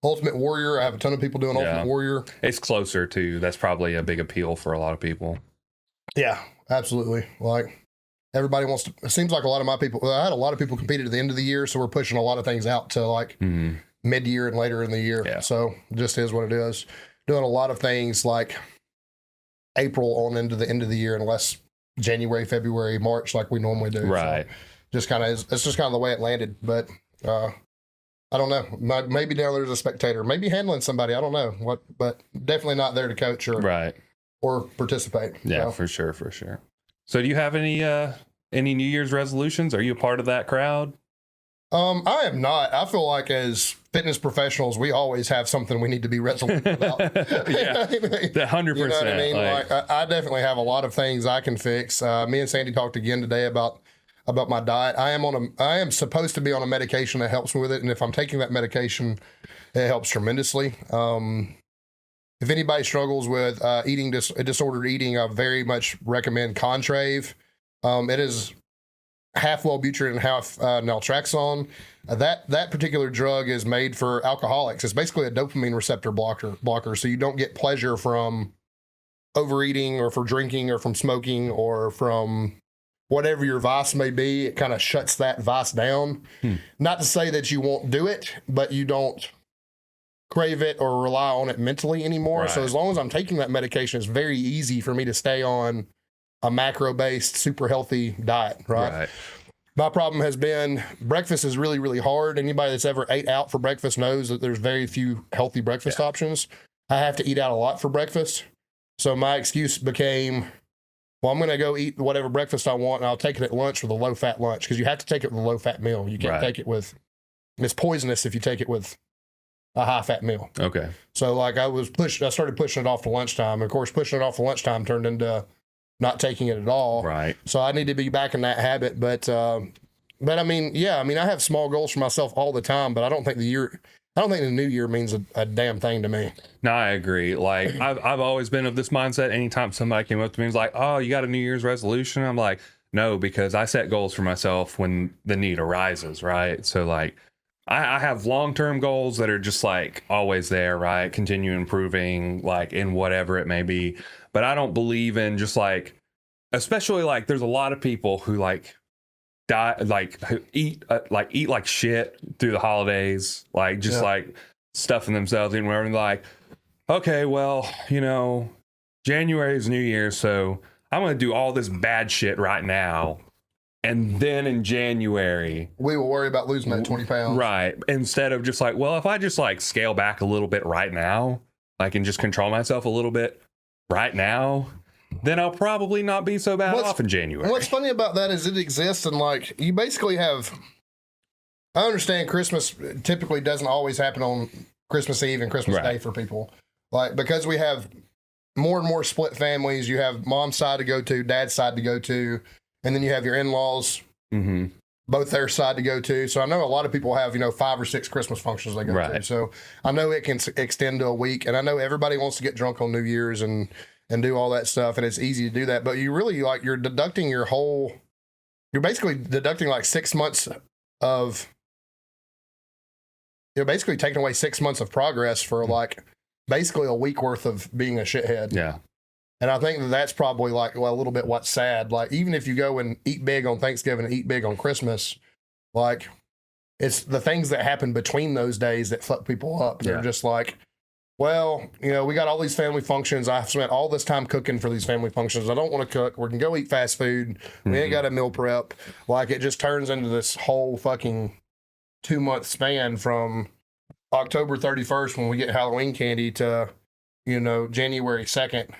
Ultimate Warrior. I have a ton of people doing Ultimate Warrior. It's closer too. That's probably a big appeal for a lot of people. Yeah, absolutely. Like, everybody wants to, it seems like a lot of my people, I had a lot of people competed at the end of the year, so we're pushing a lot of things out to like mid-year and later in the year. Yeah. So it just is what it is. Doing a lot of things like April on into the end of the year, unless January, February, March, like we normally do. Right. So just kind of, it's just kind of the way it landed. But I don't know. Maybe down there as a spectator, maybe handling somebody. I don't know what, but definitely not there to coach or participate. Yeah, for sure. So do you have any New Year's resolutions? Are you a part of that crowd? I am not. I feel like as fitness professionals, we always have something we need to be resolute about. Yeah, 100%. You know what I mean? Like I definitely have a lot of things I can fix. Me and Sandy talked again today about my diet. I am supposed to be on a medication that helps me with it, and if I'm taking that medication, it helps tremendously. If anybody struggles with disordered eating, I very much recommend Contrave. It is half Wellbutrin and half naltrexone. That particular drug is made for alcoholics. It's basically a dopamine receptor blocker, so you don't get pleasure from overeating or from drinking or from smoking or from whatever your vice may be. It kind of shuts that vice down. Not to say that you won't do it, but you don't crave it or rely on it mentally anymore. Right. So as long as I'm taking that medication, it's very easy for me to stay on a macro-based, super healthy diet, right? My problem has been breakfast is really, really hard. Anybody that's ever ate out for breakfast knows that there's very few healthy breakfast options. I have to eat out a lot for breakfast. So my excuse became, well, I'm going to go eat whatever breakfast I want, and I'll take it at lunch with a low-fat lunch, because you have to take it with a low-fat meal. You can't take it with, it's poisonous if you take it with a high-fat meal. Okay. So like I started pushing it off to lunchtime. Of course, pushing it off to lunchtime turned into not taking it at all. Right. So I need to be back in that habit. But I mean, I have small goals for myself all the time, but I don't think the new year means a damn thing to me. No, I agree. Like I've always been of this mindset. Anytime somebody came up to me and was like, "Oh, you got a New Year's resolution?" I'm like, no, because I set goals for myself when the need arises. Right. So like, I have long-term goals that are just like always there, right? Continue improving, like in whatever it may be. But I don't believe in just like, especially like there's a lot of people who like die, like who eat like shit through the holidays, like just like stuffing themselves in wherever. Like, okay, well, January is New Year, so I'm going to do all this bad shit right now. And then in January, we will worry about losing that 20 pounds. Right. Instead of just like, well, if I just like scale back a little bit right now, I can just control myself a little bit right now, then I'll probably not be so bad off in January. What's funny about that is it exists, and like you basically have, I understand Christmas typically doesn't always happen on Christmas Eve and Christmas Day for people. Like, because we have more and more split families, you have mom's side to go to, dad's side to go to, and then you have your in-laws both their side to go to. So I know a lot of people have, 5 or 6 Christmas functions they go to. Right. So I know it can extend to a week, and I know everybody wants to get drunk on New Year's and do all that stuff, and it's easy to do that. But you really you're deducting you're basically deducting like 6 months of, you're basically taking away 6 months of progress for like basically a week worth of being a shithead. Yeah. And I think that's probably like, well, a little bit what's sad. Like, even if you go and eat big on Thanksgiving and eat big on Christmas, like, it's the things that happen between those days that fuck people up. They're just like, well, we got all these family functions. I've spent all this time cooking for these family functions. I don't want to cook. We can go eat fast food. We ain't got a meal prep. Like, it just turns into this whole fucking 2-month span from October 31st when we get Halloween candy to, January 2nd.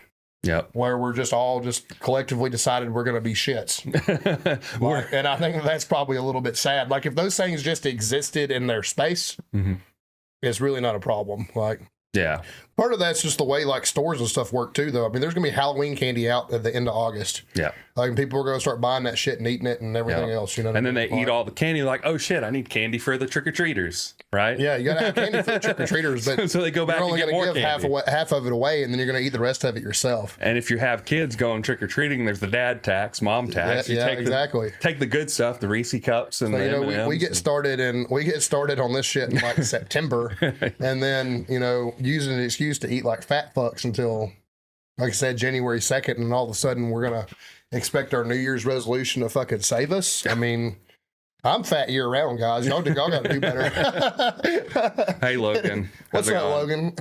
Yep. Where we're just all collectively decided we're going to be shits. And I think that's probably a little bit sad. Like, if those things just existed in their space, it's really not a problem. Like, yeah. Part of that's just the way like stores and stuff work too, though. I mean, there's gonna be Halloween candy out at the end of August. Yeah. Like, people are gonna start buying that shit and eating it and everything else. And then they eat all the candy. Like, oh shit, I need candy for the trick or treaters, right? Yeah, you gotta have candy for the trick or treaters, but so they go back and get more candy. Half of it away, and then you're gonna eat the rest of it yourself. And if you have kids going trick or treating, there's the dad tax, mom tax. Yeah, take exactly. Take the good stuff, the Reese cups, and so, we get started on this shit in like September, and then using an excuse to eat like fat fucks until, like I said, January 2nd, and all of a sudden we're gonna expect our New Year's resolution to fucking save us. I mean, I'm fat year round, guys. Y'all got to do better. Hey, Logan. What's up, Logan?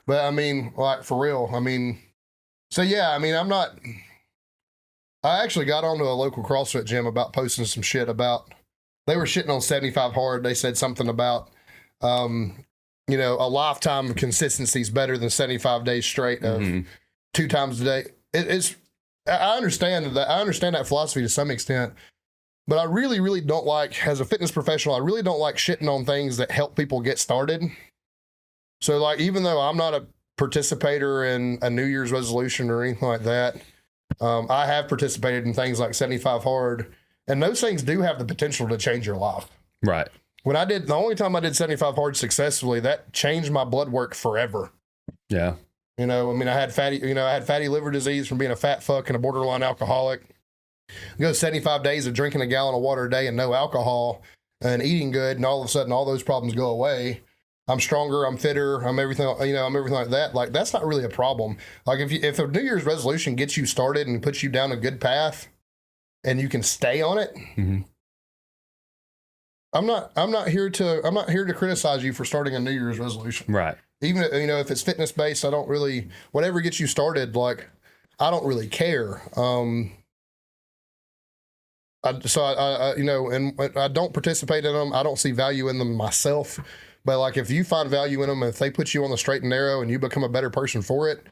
But I mean, like, for real. I mean, so yeah. I mean, I actually got onto a local CrossFit gym about posting some shit about. They were shitting on 75 hard. They said something about. A lifetime of consistency is better than 75 days straight of 2 times a day. I understand that. I understand that philosophy to some extent, but I really, really don't like, as a fitness professional, I really don't like shitting on things that help people get started. So, like, even though I'm not a participator in a New Year's resolution or anything like that, I have participated in things like 75 hard, and those things do have the potential to change your life. Right. The only time I did 75 hard successfully, that changed my blood work forever. Yeah. I mean, I had fatty liver disease from being a fat fuck and a borderline alcoholic. Go 75 days of drinking a gallon of water a day and no alcohol and eating good, and all of a sudden all those problems go away. I'm stronger, I'm fitter, I'm everything, I'm everything like that. Like, that's not really a problem. Like, if a New Year's resolution gets you started and puts you down a good path and you can stay on it, I'm not here to criticize you for starting a New Year's resolution. Right. Even if it's fitness based, I don't really, whatever gets you started, like, I don't really care. And I don't participate in them. I don't see value in them myself. But like, if you find value in them, if they put you on the straight and narrow and you become a better person for it,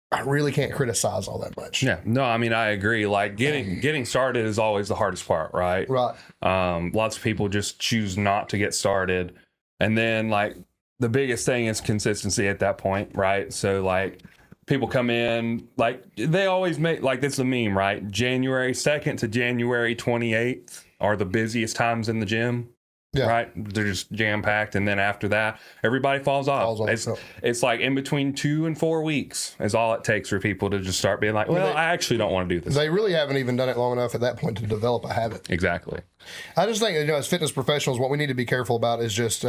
I really can't criticize all that much. Yeah, no, I mean, I agree. Like, getting started is always the hardest part, right? Right. Lots of people just choose not to get started. And then, like, the biggest thing is consistency at that point, right? So, like, people come in, like, they always make, like, this is a meme, right? January 2nd to January 28th are the busiest times in the gym. Yeah. Right? They're just jam-packed. And then after that, everybody falls off. It's like in between 2 and 4 weeks is all it takes for people to just start being like, well, I actually don't want to do this. They really haven't even done it long enough at that point to develop a habit. Exactly. I just think, as fitness professionals, what we need to be careful about is just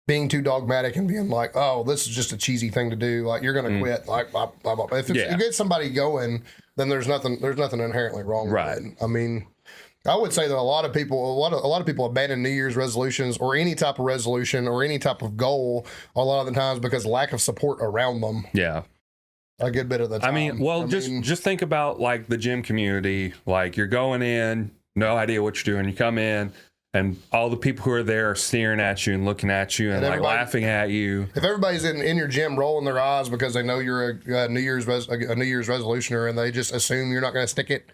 being too dogmatic and being like, oh, this is just a cheesy thing to do. Like, you're going to quit. Like, blah, blah, blah. If you get somebody going, then there's nothing inherently wrong with it. I mean, I would say that a lot of people abandon New Year's resolutions or any type of resolution or any type of goal a lot of the times because lack of support around them. Yeah. A good bit of the time. I mean, just think about like the gym community. Like, you're going in, no idea what you're doing. You come in and all the people who are there are staring at you and looking at you and like laughing at you. If everybody's in your gym rolling their eyes because they know you're a New Year's resolutioner and they just assume you're not going to stick it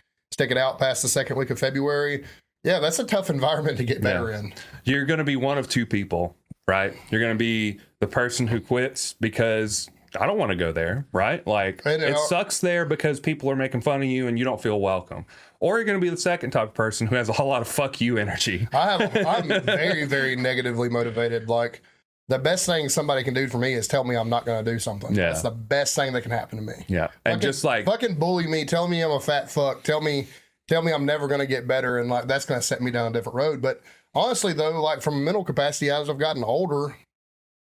out past the second week of February. Yeah, that's a tough environment to get better in. You're going to be one of two people, right? You're going to be the person who quits because I don't want to go there, right? Like, And, it sucks there because people are making fun of you and you don't feel welcome. Or you're going to be the second type of person who has a whole lot of fuck you energy. I'm very, very negatively motivated. Like, the best thing somebody can do for me is tell me I'm not going to do something. Yeah. That's the best thing that can happen to me. Yeah. And Fucking- just like, fucking bully me, tell me I'm a fat fuck, tell me I'm never going to get better, and like that's going to set me down a different road. But honestly, though, like from a mental capacity, as I've gotten older,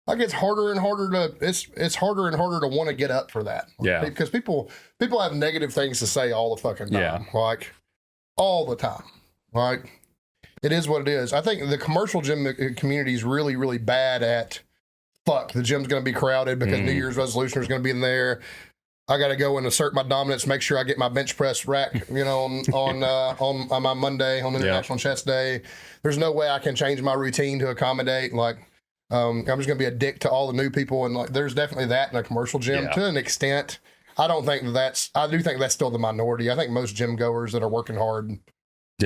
like it's harder and harder to it's harder and harder to want to get up for that. Yeah. Because people have negative things to say all the fucking time. Yeah. Like all the time. Like it is what it is. I think the commercial gym community is really, really bad at fuck, the gym's going to be crowded because New Year's resolution is going to be in there. I got to go and assert my dominance, make sure I get my bench press rack, you know, on my Monday, on International Chest Day. There's no way I can change my routine to accommodate. Like, I'm just going to be a dick to all the new people. And like, there's definitely that in a commercial gym to an extent. I do think that's still the minority. I think most gym goers that are working hard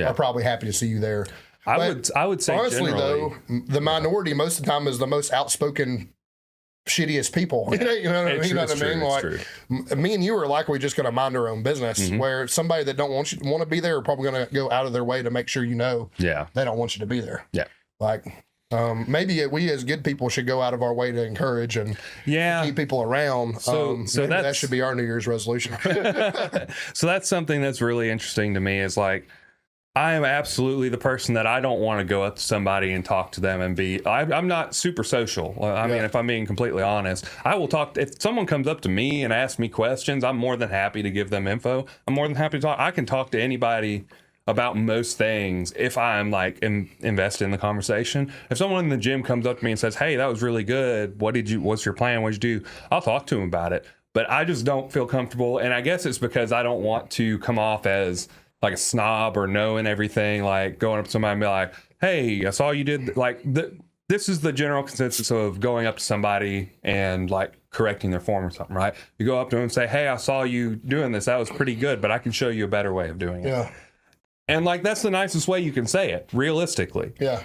are probably happy to see you there. I would say honestly, generally, though, the minority most of the time is the most outspoken, shittiest people. You know what I mean? You know what I mean? Like, me and you are likely just going to mind our own business. Where somebody that don't want to be there are probably going to go out of their way to make sure you know they don't want you to be there. Yeah. Like, maybe we as good people should go out of our way to encourage and keep people around. So maybe that should be our New Year's resolution. So that's something that's really interesting to me is like, I am absolutely the person that I don't want to go up to somebody and talk to them and I'm not super social. I mean, if I'm being completely honest, I will talk. If someone comes up to me and asks me questions, I'm more than happy to give them info. I'm more than happy to talk. I can talk to anybody about most things if I'm like invested in the conversation. If someone in the gym comes up to me and says, "Hey, that was really good. What's your plan? What'd you do?" I'll talk to them about it. But I just don't feel comfortable. And I guess it's because I don't want to come off as like a snob or knowing everything, like going up to somebody and be like, "Hey, I saw you did," like this is the general consensus of going up to somebody and like correcting their form or something, right? You go up to them and say, "Hey, I saw you doing this. That was pretty good, but I can show you a better way of doing it." Yeah. And like, that's the nicest way you can say it, realistically. Yeah.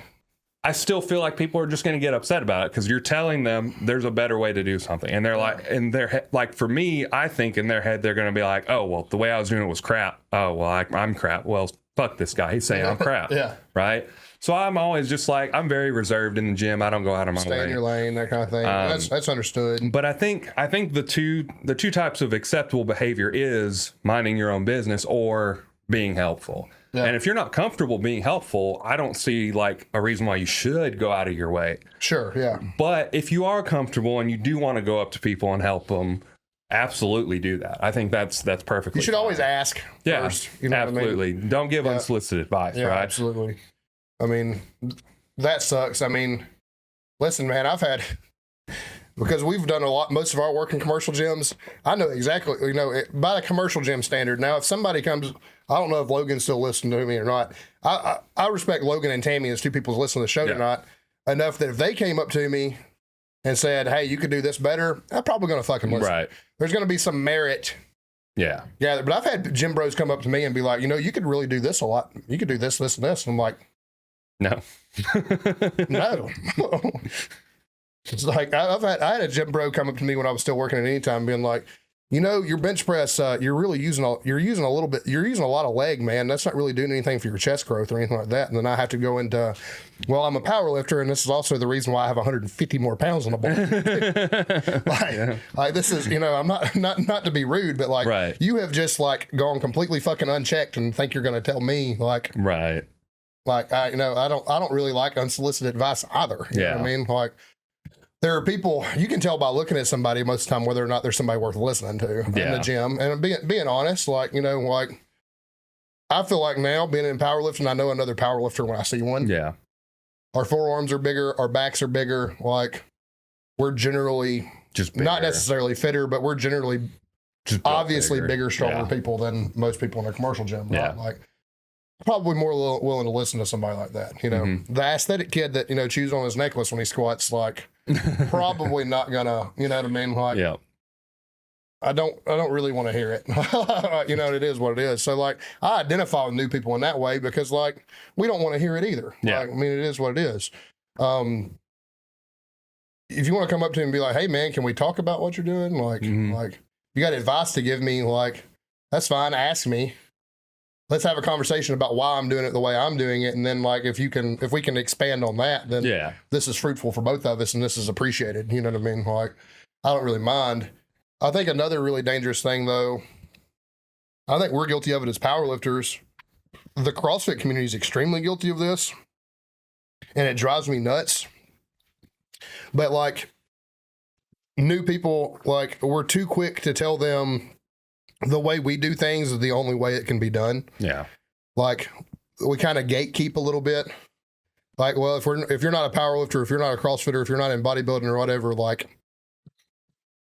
I still feel like people are just going to get upset about it because you're telling them there's a better way to do something. And they're like, in their head, like for me, I think in their head, they're going to be like, "Oh, well, the way I was doing it was crap. Oh, well, I'm crap. Well, fuck this guy. He's saying I'm crap." Yeah. Right. So I'm always just like, I'm very reserved in the gym. I don't go out of my Stay in way. your lane, that kind of thing. That's understood. But I think the two types of acceptable behavior is minding your own business or being helpful. Yeah. And if you're not comfortable being helpful, I don't see like a reason why you should go out of your way. Sure, yeah. But if you are comfortable and you do want to go up to people and help them, absolutely do that. I think that's perfectly. You should fine. always ask first. You know absolutely. What I mean? Don't give unsolicited advice, yeah, right? Absolutely. I mean, that sucks. I mean, listen, man, because we've done most of our work in commercial gyms, I know exactly, by a commercial gym standard. Now, if somebody comes, I don't know if Logan's still listening to me or not. I respect Logan and Tammy as two people who listen to the show tonight enough that if they came up to me and said, "Hey, you could do this better," I'm probably going to fucking listen. Right. There's going to be some merit. Yeah. But I've had gym bros come up to me and be like, "You could really do this a lot. You could do this, this, and this." And I'm like, no. No. It's like I had a gym bro come up to me when I was still working at Anytime, being like, "Your bench press, you're using a lot of leg, man. That's not really doing anything for your chest growth or anything like that." And then I have to go into, "Well, I'm a power lifter, and this is also the reason why I have 150 more pounds on the bar." like this is, I'm not to be rude, but like you have just like gone completely fucking unchecked and think you're going to tell me like like I don't really like unsolicited advice either. You know what I mean? Like, there are people, you can tell by looking at somebody most of the time whether or not there's somebody worth listening to in the gym. And being honest, like, like I feel like now being in powerlifting, I know another powerlifter when I see one. Yeah. Our forearms are bigger, our backs are bigger. Like, we're generally just not necessarily fitter, but we're generally just obviously bigger, stronger people than most people in a commercial gym. Right? Like, probably more willing to listen to somebody like that. The aesthetic kid that, chews on his necklace when he squats, like, probably not gonna, you know what I mean? Like, I don't really want to hear it. It is what it is. So like, I identify with new people in that way because like, we don't want to hear it either. Like, I mean, it is what it is. if you want to come up to me and be like, hey man, can we talk about what you're doing? Like, like you got advice to give me, like, that's fine. Ask me. Let's have a conversation about why I'm doing it the way I'm doing it. And then like, if we can expand on that, then this is fruitful for both of us and this is appreciated. You know what I mean? Like, I don't really mind. I think another really dangerous thing though, I think we're guilty of it as powerlifters. The CrossFit community is extremely guilty of this and it drives me nuts. But like new people, like we're too quick to tell them the way we do things is the only way it can be done. Yeah. Like we kind of gatekeep a little bit. Like, well, if you're not a power lifter, if you're not a CrossFitter, if you're not in bodybuilding or whatever, like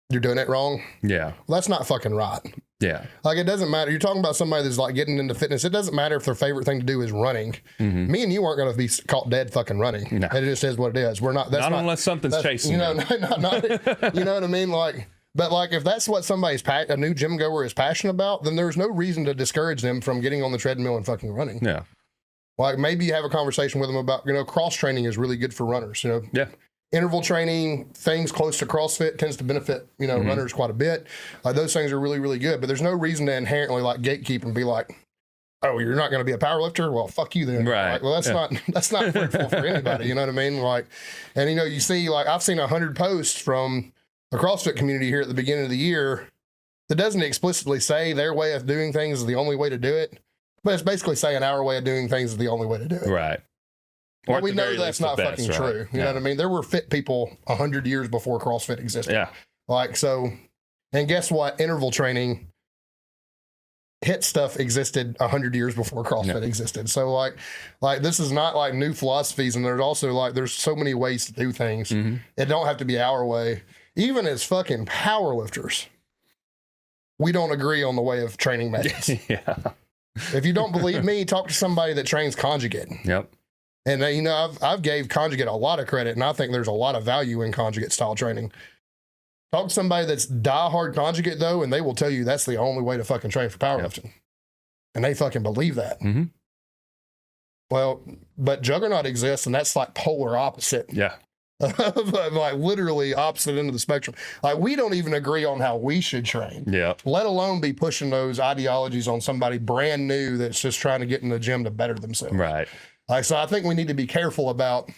you're doing it wrong. Yeah. Well, that's not fucking right. Yeah. Like it doesn't matter. You're talking about somebody that's like getting into fitness. It doesn't matter if their favorite thing to do is running. Me and you aren't going to be caught dead fucking running. No. It just is what it is. We're not. That's not unless something's chasing you. You know, not, you know what I mean? Like, but like if that's what a new gym goer is passionate about, then there's no reason to discourage them from getting on the treadmill and fucking running. Yeah. Like maybe you have a conversation with them about, cross training is really good for runners. Yeah. Interval training, things close to CrossFit tends to benefit, runners quite a bit. Like those things are really, really good, but there's no reason to inherently like gatekeep and be like, oh, you're not going to be a power lifter? Well, fuck you then. Right. Like, well, that's not fruitful for anybody. You know what I mean? Like, and you see, like I've seen 100 posts from the CrossFit community here at the beginning of the year that doesn't explicitly say their way of doing things is the only way to do it, but it's basically saying our way of doing things is the only way to do it. Right. Well, we know that's not fucking true. You know what I mean? There were fit people 100 years before CrossFit existed. Yeah. Like, so, and guess what? Interval training, HIIT stuff existed 100 years before CrossFit existed. So like this is not like new philosophies. And there's also like, there's so many ways to do things. It don't have to be our way. Even as fucking power lifters, we don't agree on the way of training methods. Yeah. If you don't believe me, talk to somebody that trains conjugate. Yep. And I've gave conjugate a lot of credit, and I think there's a lot of value in conjugate style training. Talk to somebody that's diehard conjugate though, and they will tell you that's the only way to fucking train for powerlifting, and they fucking believe that. Well, but Juggernaut exists, and that's like polar opposite. Yeah. Like literally opposite end of the spectrum. Like we don't even agree on how we should train. Yeah. Let alone be pushing those ideologies on somebody brand new that's just trying to get in the gym to better themselves. Right. So I think we need to be careful about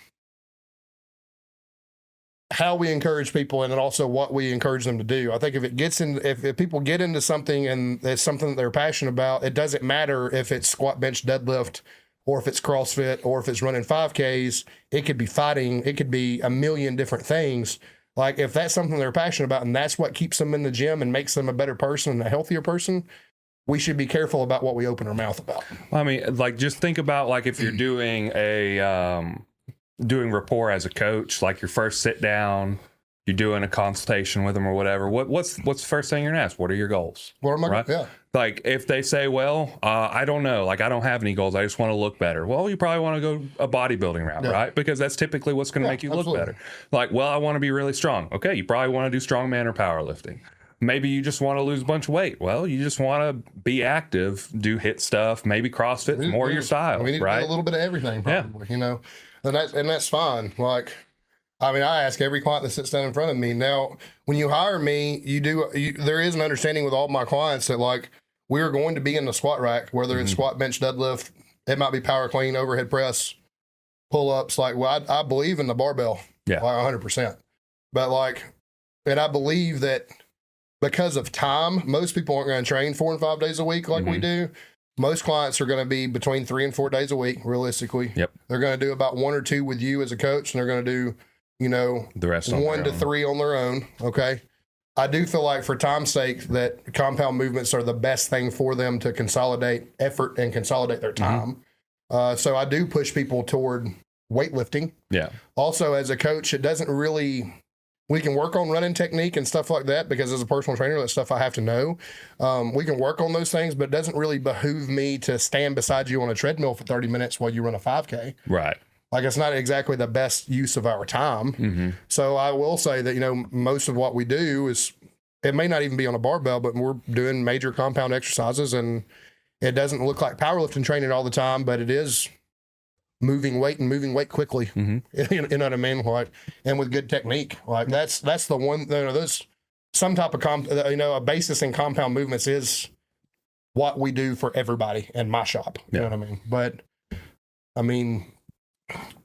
how we encourage people and then also what we encourage them to do. I think if people get into something and it's something that they're passionate about, it doesn't matter if it's squat, bench, deadlift, or if it's CrossFit, or if it's running 5Ks. It could be fighting. It could be a million different things. Like if that's something they're passionate about and that's what keeps them in the gym and makes them a better person and a healthier person, we should be careful about what we open our mouth about. I mean, like just think about like if you're doing doing rapport as a coach, like your first sit down, you're doing a consultation with them or whatever. What's the first thing you're gonna ask? What are your goals? What am I? Right? Yeah. Like if they say, well, I don't know, like I don't have any goals, I just want to look better. Well, you probably want to go a bodybuilding route, right? Because that's typically what's going to make you look better. Like, well, I want to be really strong. Okay, you probably want to do strongman or powerlifting. Maybe you just want to lose a bunch of weight. Well, you just want to be active, do HIIT stuff, maybe CrossFit, more your style, we need right? to do a little bit of everything, probably, and that's fine. Like, I mean, I ask every client that sits down in front of me. Now, when you hire me, there is an understanding with all my clients that like we're going to be in the squat rack, whether it's squat, bench, deadlift, it might be power clean, overhead press, pull ups. Like, well, I believe in the barbell, like 100%. But like, and I believe that. Because of time, most people aren't going to train 4 and 5 days a week like we do. Most clients are going to be between 3 and 4 days a week, realistically. Yep. They're going to do about 1 or 2 with you as a coach, and they're going to do, the rest 1 to 3 on their own. Okay. I do feel like for time's sake that compound movements are the best thing for them to consolidate effort and consolidate their time. So I do push people toward weightlifting. Yeah. Also, as a coach, it doesn't really... We can work on running technique and stuff like that because as a personal trainer, that's stuff I have to know. We can work on those things, but it doesn't really behoove me to stand beside you on a treadmill for 30 minutes while you run a 5K. Right. Like it's not exactly the best use of our time. So I will say that, most of what we do is, it may not even be on a barbell, but we're doing major compound exercises and it doesn't look like powerlifting training all the time, but it is moving weight and moving weight quickly. Mhm. You know what I mean? Like, and with good technique. Like that's the one. You know, those some type of a basis in compound movements is what we do for everybody in my shop. You know what I mean? But I mean,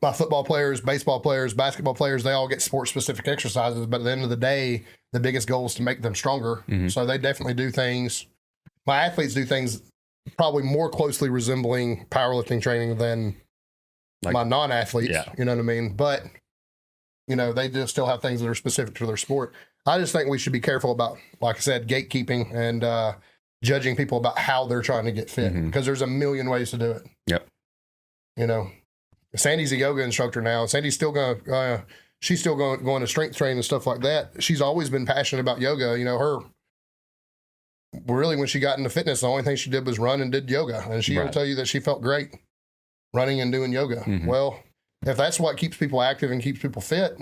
my football players, baseball players, basketball players, they all get sport specific exercises. But at the end of the day, the biggest goal is to make them stronger. So they definitely do things. My athletes do things probably more closely resembling powerlifting training than my non-athletes. You know what I mean? But, you know, they just still have things that are specific to their sport. I just think we should be careful about, like I said, gatekeeping and judging people about how they're trying to get fit, because there's a million ways to do it. Yep. You know, Sandy's a yoga instructor now. Sandy's still going she's still going to strength training and stuff like that. She's always been passionate about yoga. You know, really, when she got into fitness, the only thing she did was run and did yoga. And she will tell you that she felt great running and doing yoga. Well, if that's what keeps people active and keeps people fit,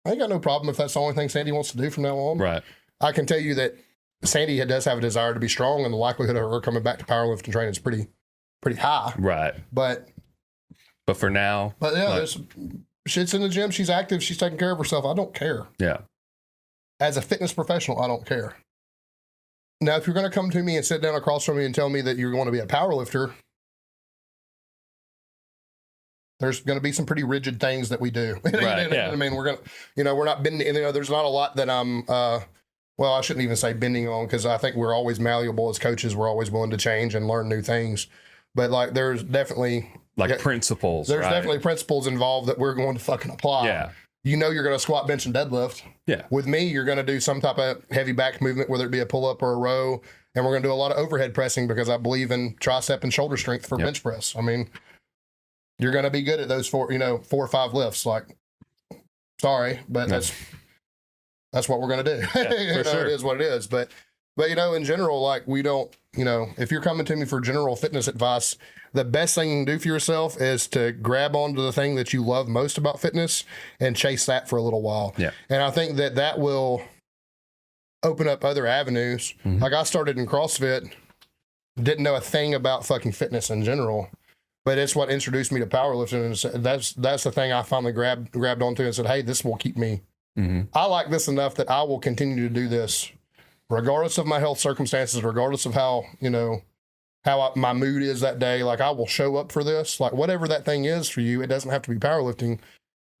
I ain't got no problem if that's the only thing Sandy wants to do from now on. Right. I can tell you that Sandy does have a desire to be strong, and the likelihood of her coming back to powerlifting training is pretty high. Right. But for now. But yeah, there's shit's in the gym. She's active. She's taking care of herself. I don't care. Yeah. As a fitness professional, I don't care. Now, if you're going to come to me and sit down across from me and tell me that you're going to be a power lifter, there's going to be some pretty rigid things that we do. Right, I mean, we're going to, we're not bending, there's not a lot that I'm, well, I shouldn't even say bending on, because I think we're always malleable as coaches. We're always willing to change and learn new things. But like, there's definitely principles. There's definitely principles involved that we're going to fucking apply. Yeah. You're going to squat, bench, and deadlift. Yeah. With me, you're going to do some type of heavy back movement, whether it be a pull-up or a row. And we're going to do a lot of overhead pressing, because I believe in tricep and shoulder strength for bench press. I mean, you're going to be good at those 4 or 5 lifts. Like, sorry, but that's what we're going to do. Yeah, for sure. It is what it is. But in general, like, we don't, if you're coming to me for general fitness advice, the best thing you can do for yourself is to grab onto the thing that you love most about fitness and chase that for a little while. Yeah. And I think that will open up other avenues. Like, I started in CrossFit, didn't know a thing about fucking fitness in general, but it's what introduced me to powerlifting. And that's the thing I finally grabbed onto and said, hey, this will keep me. I like this enough that I will continue to do this regardless of my health circumstances, regardless of how, my mood is that day. Like, I will show up for this. Like, whatever that thing is for you, it doesn't have to be powerlifting.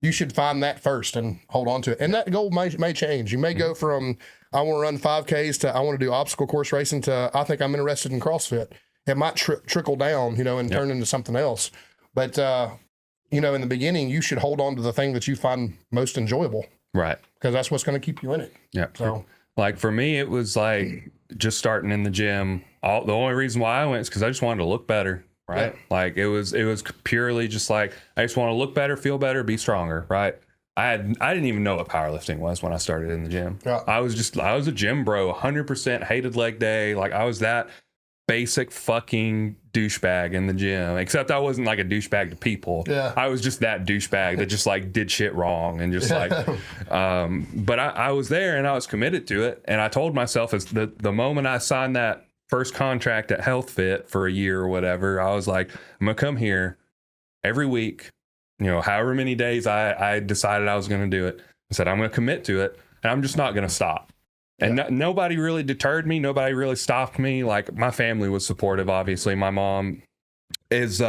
You should find that first and hold on to it. And that goal may change. You may go from, I want to run 5Ks to I want to do obstacle course racing to I think I'm interested in CrossFit. It might trickle down, and turn into something else. But, in the beginning, you should hold on to the thing that you find most enjoyable. Right. Because that's what's going to keep you in it. Yeah. So, like, for me, it was like just starting in the gym. The only reason why I went is because I just wanted to look better. Right. Yeah. Like, it was purely just like, I just want to look better, feel better, be stronger. Right. I didn't even know what powerlifting was when I started in the gym. Yeah. I was a gym bro, 100% hated leg day. Like, I was that basic fucking douchebag in the gym, except I wasn't like a douchebag to people. Yeah. I was just that douchebag that just like did shit wrong and just like, but I was there and I was committed to it. And I told myself, as the moment I signed that first contract at Health Fit for a year or whatever, I was like, I'm going to come here every week, however many days I decided I was going to do it. I said, I'm going to commit to it and I'm just not going to stop. And nobody really deterred me. Nobody really stopped me. Like, my family was supportive, obviously. My mom is,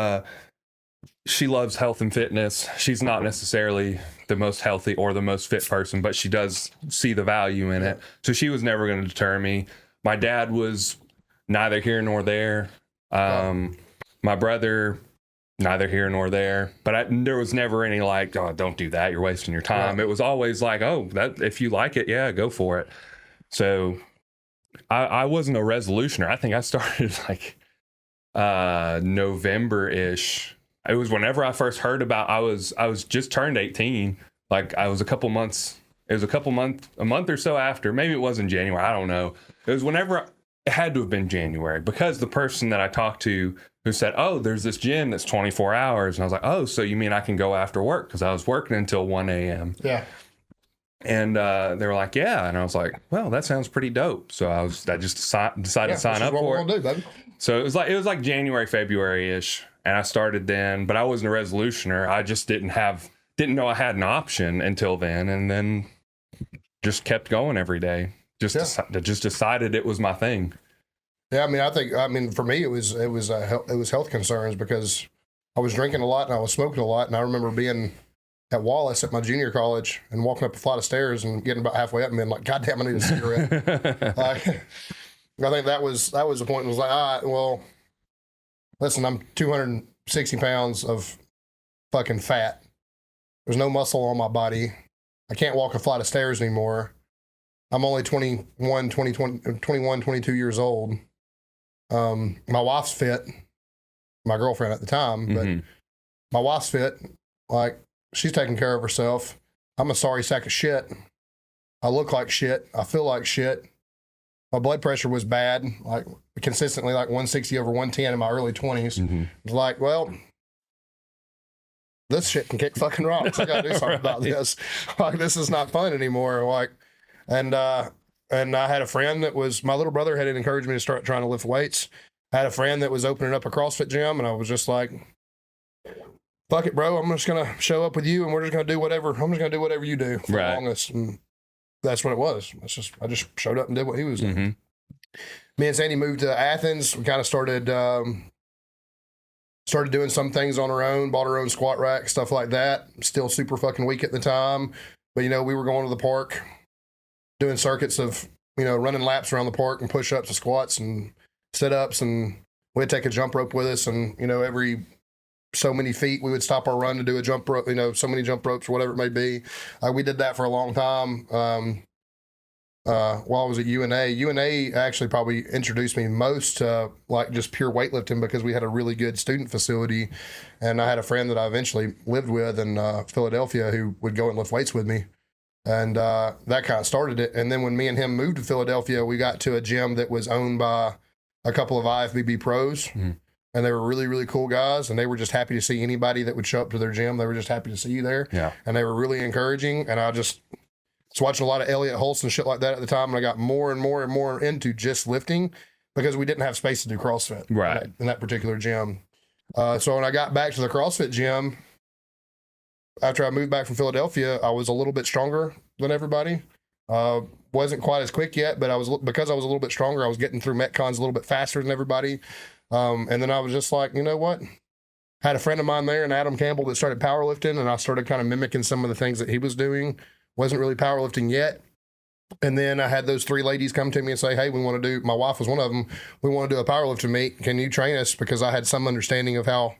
she loves health and fitness. She's not necessarily the most healthy or the most fit person, but she does see the value in it. So she was never going to deter me. My dad was neither here nor there. My brother, neither here nor there. But there was never any like, oh, don't do that, you're wasting your time. It was always like, oh, that if you like it, yeah, go for it. So I wasn't a resolutioner. I think I started like November-ish. It was whenever I first heard about, I was just turned 18. Like, I was a month or so after. Maybe it was in January. I don't know. It was whenever, it had to have been January, because the person that I talked to who said, oh, there's this gym that's 24 hours. And I was like, oh, so you mean I can go after work? Because I was working until 1 a.m. Yeah. And they were like, yeah. And I was like, well, that sounds pretty dope. So I just decided to sign up for it. Do, baby. So it was like January, February-ish. And I started then, but I wasn't a resolutioner. I just didn't know I had an option until then. And then just kept going every day. Just decided it was my thing. Yeah, I mean, for me, it was health concerns because I was drinking a lot and I was smoking a lot. And I remember being at Wallace at my junior college and walking up a flight of stairs and getting about halfway up and being like, God damn, I need a cigarette. I think that was the point. It was like, all right, well, listen, I'm 260 pounds of fucking fat. There's no muscle on my body. I can't walk a flight of stairs anymore. I'm only 21, 22 years old. My wife's fit, my girlfriend at the time, but my wife's fit. Like, she's taking care of herself. I'm a sorry sack of shit. I look like shit. I feel like shit. My blood pressure was bad, like consistently like 160 over 110 in my early 20s. It was like, well, this shit can kick fucking rocks. I gotta do something about this. Like, this is not fun anymore. Like, and I had a friend that was, my little brother had encouraged me to start trying to lift weights. I had a friend that was opening up a CrossFit gym, and I was just like, fuck it, bro. I'm just gonna show up with you, and we're just gonna do whatever. I'm just gonna do whatever you do for the longest. And that's what it was. I just showed up and did what he was doing. Me and Sandy moved to Athens. We kind of started doing some things on our own, bought our own squat rack, stuff like that. Still super fucking weak at the time. But, we were going to the park, doing circuits of, running laps around the park and push-ups and squats and sit-ups. And we'd take a jump rope with us. And, every so many feet, we would stop our run to do a jump rope, so many jump ropes or whatever it may be. We did that for a long time. While I was at UNA. UNA actually probably introduced me most to like just pure weightlifting because we had a really good student facility. And I had a friend that I eventually lived with in Philadelphia who would go and lift weights with me. And that kind of started it. And then when me and him moved to Philadelphia, we got to a gym that was owned by a couple of IFBB pros. And they were really, really cool guys. And they were just happy to see anybody that would show up to their gym. They were just happy to see you there. Yeah. And they were really encouraging. And I was watching a lot of Elliot Holst and shit like that at the time. And I got more and more and more into just lifting because we didn't have space to do CrossFit in that particular gym. So when I got back to the CrossFit gym, after I moved back from Philadelphia, I was a little bit stronger than everybody. Wasn't quite as quick yet, but because I was a little bit stronger, I was getting through Metcons a little bit faster than everybody. And then I was just like, you know what? Had a friend of mine there, and Adam Campbell, that started powerlifting, and I started kind of mimicking some of the things that he was doing. Wasn't really powerlifting yet. And then I had those three ladies come to me and say, hey, we want to do, my wife was one of them, we want to do a powerlifting meet. Can you train us? Because I had some understanding of how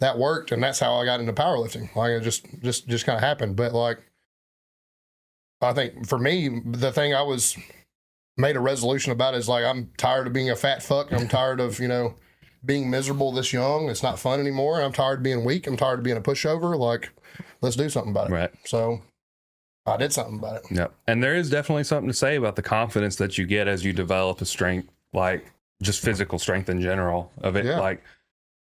that worked, and that's how I got into powerlifting. Like, it just kind of happened. But like, I think for me, the thing I was made a resolution about is like, I'm tired of being a fat fuck. I'm tired of, being miserable this young. It's not fun anymore. I'm tired of being weak. I'm tired of being a pushover. Like, let's do something about it. Right. So I did something about it. Yep. And there is definitely something to say about the confidence that you get as you develop a strength, like just physical strength in general of it. Yeah. Like,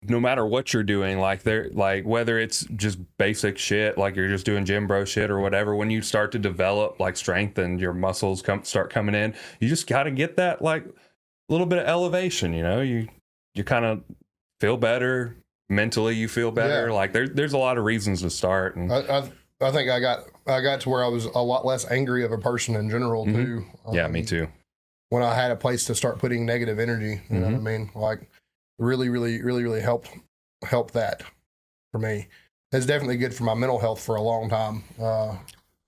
no matter what you're doing, whether it's just basic shit, like you're just doing gym bro shit or whatever, when you start to develop like strength and your muscles start coming in, you just got to get that like little bit of elevation, you kind of feel better mentally. You feel better. Yeah. Like there's a lot of reasons to start. And I think I got to where I was a lot less angry of a person in general too. Yeah, me too. When I had a place to start putting negative energy, you know what I mean? Like, really, really, really, really helped that for me. It's definitely good for my mental health for a long time.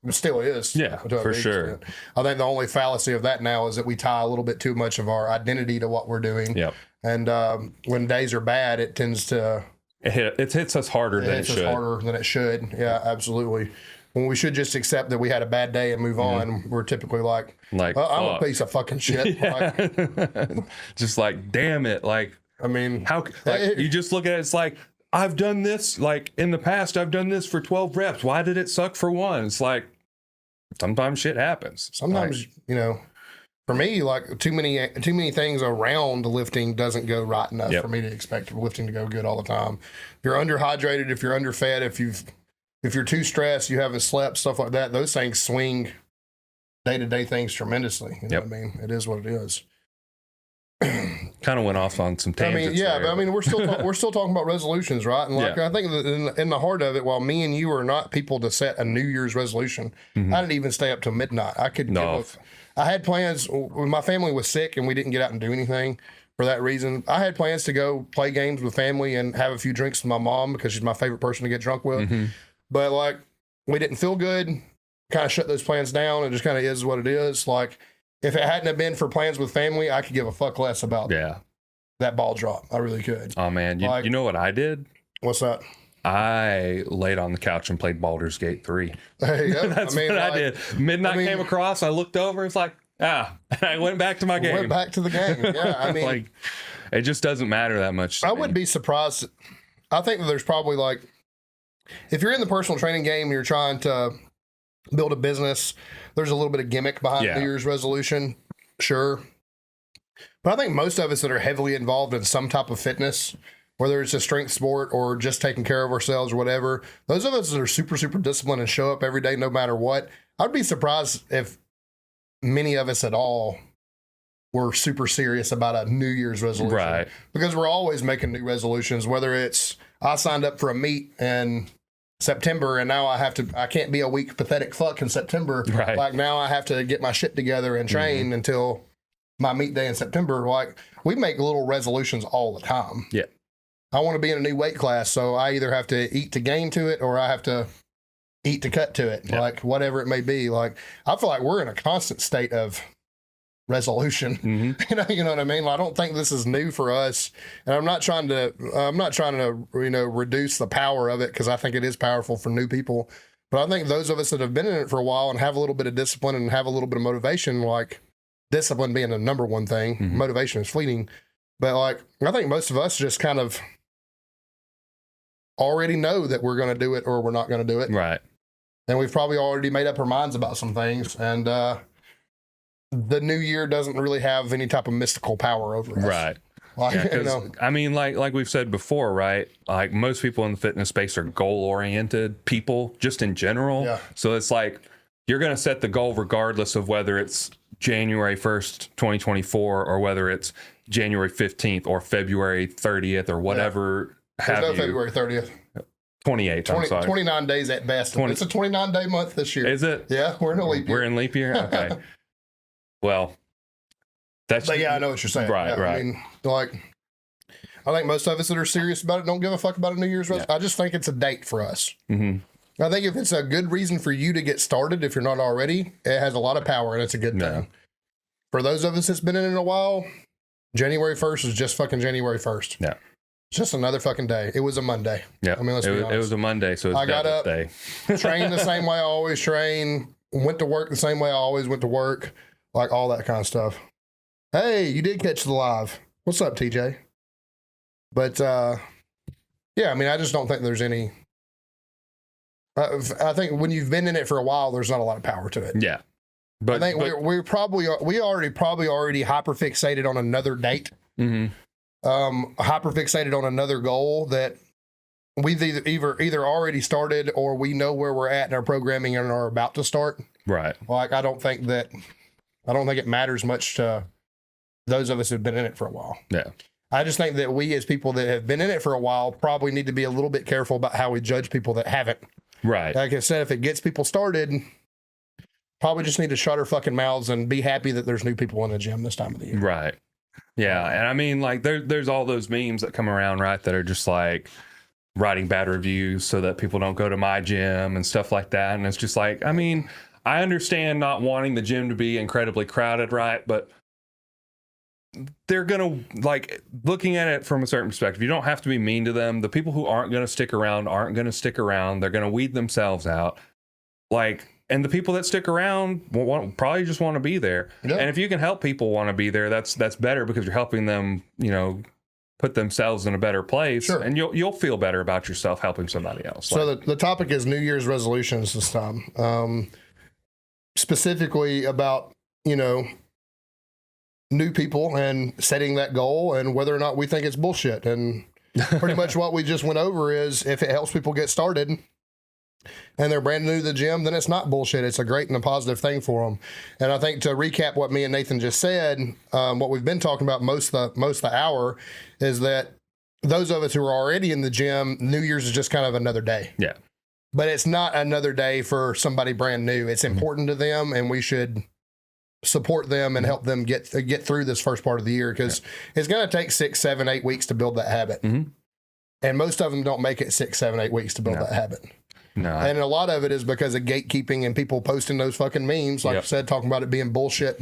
It still is. Yeah, for sure. Extent. I think the only fallacy of that now is that we tie a little bit too much of our identity to what we're doing. Yep. And when days are bad, it tends to... It hits us harder than it should. Harder than it should. Yeah, absolutely. When we should just accept that we had a bad day and move on, we're typically like I'm a piece of fucking shit. Yeah. Like, just like, damn it. Like, I mean, how you just look at it, it's like, I've done this, like in the past, I've done this for 12 reps. Why did it suck for one? It's like, sometimes shit happens. Sometimes, for me, like too many things around lifting doesn't go right enough for me to expect lifting to go good all the time. If you're underhydrated, if you're underfed, if you're too stressed, you haven't slept, stuff like that, those things swing day-to-day things tremendously. You know what I mean? It is what it is. kind of went off on some I tangents. mean, yeah, there. but I mean, we're still talking about resolutions, right? And like, Yeah. I think that in the heart of it, while me and you are not people to set a New Year's resolution, I didn't even stay up till midnight. I could. No. I had plans when my family was sick and we didn't get out and do anything for that reason. I had plans to go play games with family and have a few drinks with my mom because she's my favorite person to get drunk with. But like, we didn't feel good. Kind of shut those plans down. It just kind of is what it is. Like, if it hadn't have been for plans with family, I could give a fuck less about Yeah. that ball drop. I really could. Oh man, Like- you know what I did? What's that? I laid on the couch and played Baldur's Gate 3. There you go. That's I what I did. Midnight I mean- came across. I looked over. It's like, and I went back to my game. Went back to the game. Yeah, I mean, like, it just doesn't matter that much. to I me. wouldn't be surprised. I think that there's probably like, if you're in the personal training game and you're trying to build a business, there's a little bit of gimmick behind Yeah. New Year's resolution. Sure. But I think most of us that are heavily involved in some type of fitness, whether it's a strength sport or just taking care of ourselves or whatever, those of us that are super, super disciplined and show up every day no matter what, I'd be surprised if many of us at all were super serious about a New Year's resolution. Right. Because we're always making new resolutions, whether it's I signed up for a meet in September and now I can't be a weak, pathetic fuck in September. Right. Like now I have to get my shit together and train until my meet day in September. Like we make little resolutions all the time. Yeah. I want to be in a new weight class, so I either have to eat to gain to it or I have to eat to cut to it, Yeah. like whatever it may be. Like I feel like we're in a constant state of resolution. hmm You know what I mean? Like, I don't think this is new for us, and I'm not trying to reduce the power of it because I think it is powerful for new people. But I think those of us that have been in it for a while and have a little bit of discipline and have a little bit of motivation, like discipline being the number one thing, motivation is fleeting. But like, I think most of us just kind of already know that we're going to do it or we're not going to do it. Right. And we've probably already made up our minds about some things. And the new year doesn't really have any type of mystical power over us. Right. Like, Yeah, you 'cause, know, I mean, like we've said before, right? Like most people in the fitness space are goal-oriented people, just in general. Yeah. So it's like you're going to set the goal regardless of whether it's January 1st, 2024, or whether it's January 15th or February 30th or whatever. there's Have no you. February 30th. 28th. 20, I'm sorry. 29 days at best. 20 It's a 29-day month this year. Is it? Yeah, we're in a leap year. We're in leap year. Okay. Well, that's But yeah, I know what you're saying. Right, Yeah, right. I mean, like, I think most of us that are serious about it don't give a fuck about a New Year's resolution. I just think it's a date for us. Mhm. I think if it's a good reason for you to get started, if you're not already, it has a lot of power and it's a good Yeah. thing. For those of us that's been in it a while, January 1st is just fucking January 1st. Yeah. It's just another fucking day. It was a Monday. Yeah. I mean, let's it, be was, honest. it was a Monday, so it's I got up, Day. Trained the same way I always train, went to work the same way I always went to work, like all that kind of stuff. Hey, you did catch the live. What's up, TJ? But yeah, I mean, I just don't think there's any. I think when you've been in it for a while, there's not a lot of power to it. Yeah. But I think we're probably already hyper fixated on another date, Mhm. hyper fixated on another goal that we've either already started or we know where we're at in our programming and are about to start. Right. Like I don't think it matters much to those of us who've been in it for a while. Yeah. I just think that we as people that have been in it for a while probably need to be a little bit careful about how we judge people that haven't. Right. Like I said, if it gets people started, probably just need to shut our fucking mouths and be happy that there's new people in the gym this time of the year. Right. Yeah. And I mean, like, there's all those memes that come around, right? That are just like writing bad reviews so that people don't go to my gym and stuff like that. And it's just like, I mean, I understand not wanting the gym to be incredibly crowded, right? But they're going to, like, looking at it from a certain perspective, you don't have to be mean to them. The people who aren't going to stick around. They're going to weed themselves out. Like, and the people that stick around probably just want to be there. Yeah. And if you can help people want to be there, that's better because you're helping them, you know, put themselves in a better place. Sure. And you'll feel better about yourself helping somebody else. So the topic is New Year's resolutions this time. Specifically about, you know, new people and setting that goal and whether or not we think it's bullshit. And pretty much what we just went over is if it helps people get started, and they're brand new to the gym, then it's not bullshit. It's a great and a positive thing for them. And I think to recap what me and Nathan just said, what we've been talking about most of the hour is that those of us who are already in the gym, New Year's is just kind of another day. Yeah. But it's not another day for somebody brand new. It's important to them, and we should support them and help them get through this first part of the year, because it's going to take 6, 7, 8 weeks to build that habit. And most of them don't make it 6, 7, 8 weeks to build that habit. No. And a lot of it is because of gatekeeping and people posting those fucking memes, like I said, talking about it being bullshit,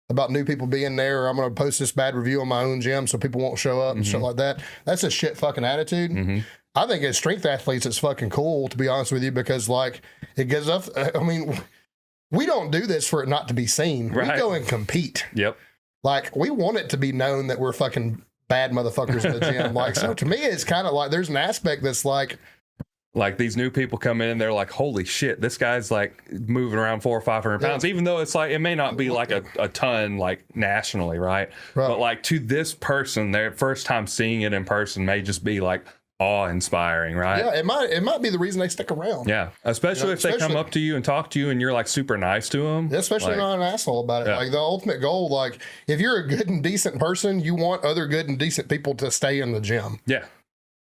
about new people being there, or I'm going to post this bad review on my own gym so people won't show up and shit like that. That's a shit fucking attitude. I think as strength athletes, it's fucking cool, to be honest with you, because like it gives us, I mean, we don't do this for it not to be seen. Right. We go and compete. Yep. Like, we want it to be known that we're fucking bad motherfuckers in the gym. Like, so to me, it's kind of like there's an aspect that's like these new people come in, they're like, holy shit, this guy's like moving around 400 or 500 pounds, even though it's like, it may not be like a ton like nationally, right? But like to this person, their first time seeing it in person may just be like awe-inspiring, right? Yeah, it might be the reason they stick around. Yeah, especially if they come up to you and talk to you and you're like super nice to them. Especially like, not an asshole about it. Like the ultimate goal, like if you're a good and decent person, you want other good and decent people to stay in the gym. Yeah.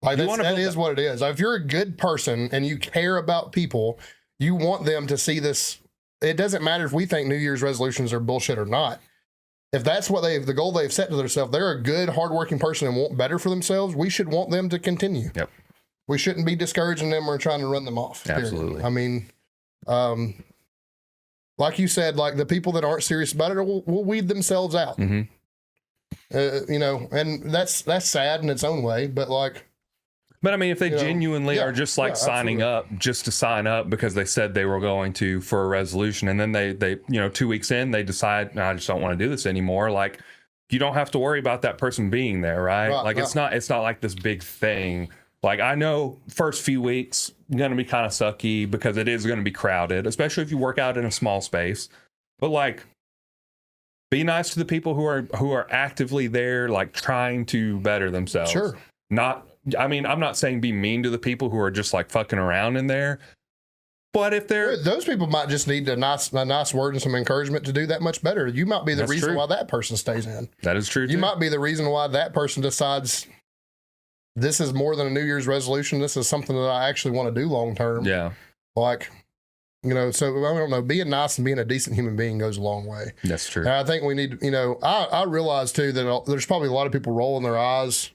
Like that is what it is. If you're a good person and you care about people, you want them to see this. It doesn't matter if we think New Year's resolutions are bullshit or not. If that's what the goal they've set to themselves, they're a good, hardworking person and want better for themselves, we should want them to continue. Yep. We shouldn't be discouraging them or trying to run them off. Absolutely. Period. I mean, like you said, like the people that aren't serious about it will weed themselves out. You know, and that's sad in its own way, but like. But I mean, if they genuinely are just like signing absolutely. up just to sign up because they said they were going to for a resolution, and then they 2 weeks in, they decide, no, I just don't want to do this anymore. Like, you don't have to worry about that person being there, right? Like, it's not like this big thing. Like, I know first few weeks going to be kind of sucky because it is going to be crowded, especially if you work out in a small space. But like, be nice to the people who are actively there, like trying to better themselves. Sure. I mean, I'm not saying be mean to the people who are just like fucking around in there, but if they're those people might just need a nice word and some encouragement to do that much better. You might be the reason why that person stays in. That is true. You might be the reason why that person decides this is more than a New Year's resolution. This is something that I actually want to do long term. Yeah. Like, so I don't know, being nice and being a decent human being goes a long way. That's true. And I think we need, I realize too that there's probably a lot of people rolling their eyes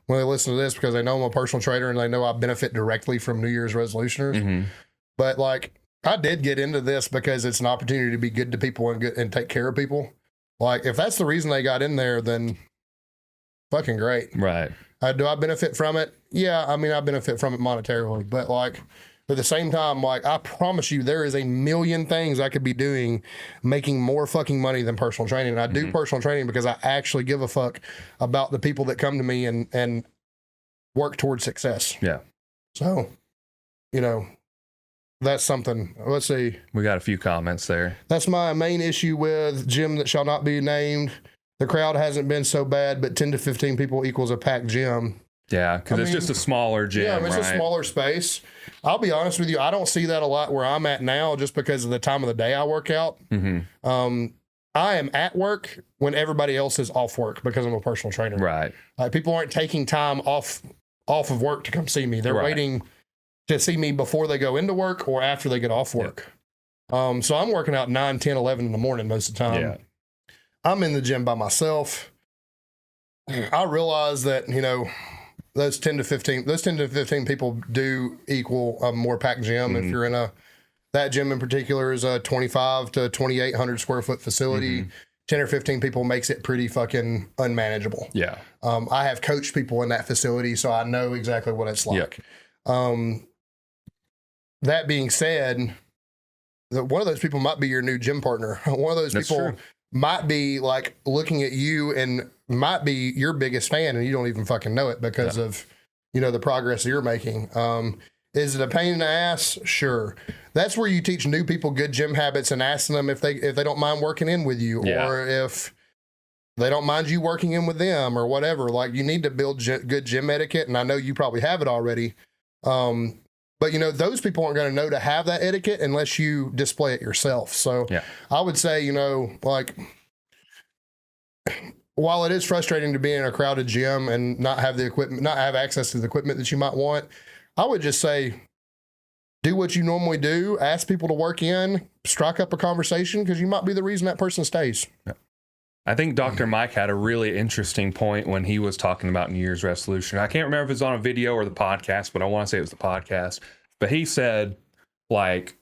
when they listen to this because they know I'm a personal trainer and they know I benefit directly from New Year's resolutioners. But like, I did get into this because it's an opportunity to be good to people and take care of people. Like, if that's the reason they got in there, then fucking great. Right. Do I benefit from it? Yeah, I mean, I benefit from it monetarily, but like, at the same time, like, I promise you, there is a million things I could be doing making more fucking money than personal training. And I do personal training because I actually give a fuck about the people that come to me and work towards success. Yeah. So, that's something. Let's see. We got a few comments there. That's my main issue with gym that shall not be named. The crowd hasn't been so bad, but 10 to 15 people equals a packed gym. Yeah, because it's just a smaller gym. Yeah, I mean, it's a smaller space. I'll be honest with you, I don't see that a lot where I'm at now just because of the time of the day I work out. I am at work when everybody else is off work because I'm a personal trainer. Right. Like, people aren't taking time off of work to come see me. They're waiting to see me before they go into work or after they get off work. So I'm working out 9, 10, 11 in the morning most of the time. Yeah. I'm in the gym by myself. I realize that, those 10 to 15 people do equal a more packed gym. If you're in that gym in particular is a 25 to 2,800 square foot facility. 10 or 15 people makes it pretty fucking unmanageable. Yeah. I have coached people in that facility, so I know exactly what it's like. That being said, one of those people might be your new gym partner. One of those people might be like looking at you and might be your biggest fan and you don't even fucking know it because of, the progress that you're making. Is it a pain in the ass? Sure. That's where you teach new people good gym habits and asking them if they don't mind working in with you or if they don't mind you working in with them or whatever. Like, you need to build good gym etiquette. And I know you probably have it already. But, those people aren't going to know to have that etiquette unless you display it yourself. So Yeah. I would say, like, while it is frustrating to be in a crowded gym and not have the equipment, not have access to the equipment that you might want, I would just say, do what you normally do. Ask people to work in, strike up a conversation, because you might be the reason that person stays. I think Dr. Mike had a really interesting point when he was talking about New Year's resolution. I can't remember if it's on a video or the podcast, but I want to say it was the podcast. But he said, like,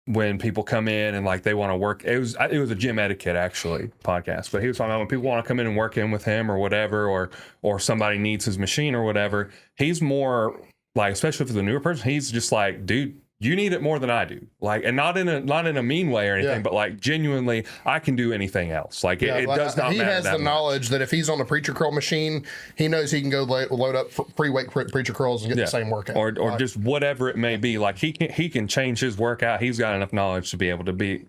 when people come in and like they want to work, it was a gym etiquette actually podcast. But he was talking about when people want to come in and work in with him or whatever, or somebody needs his machine or whatever. He's more like, especially for the newer person, he's just like, dude, you need it more than I do. Like, and not in a mean way or anything, but like genuinely, I can do anything else. Like it does not He matter has that the much. knowledge that if he's on a preacher curl machine, he knows he can go load up free weight preacher curls and get the same workout. Or Like, just whatever it may be. Like he can change his workout. He's got enough knowledge to be able to be,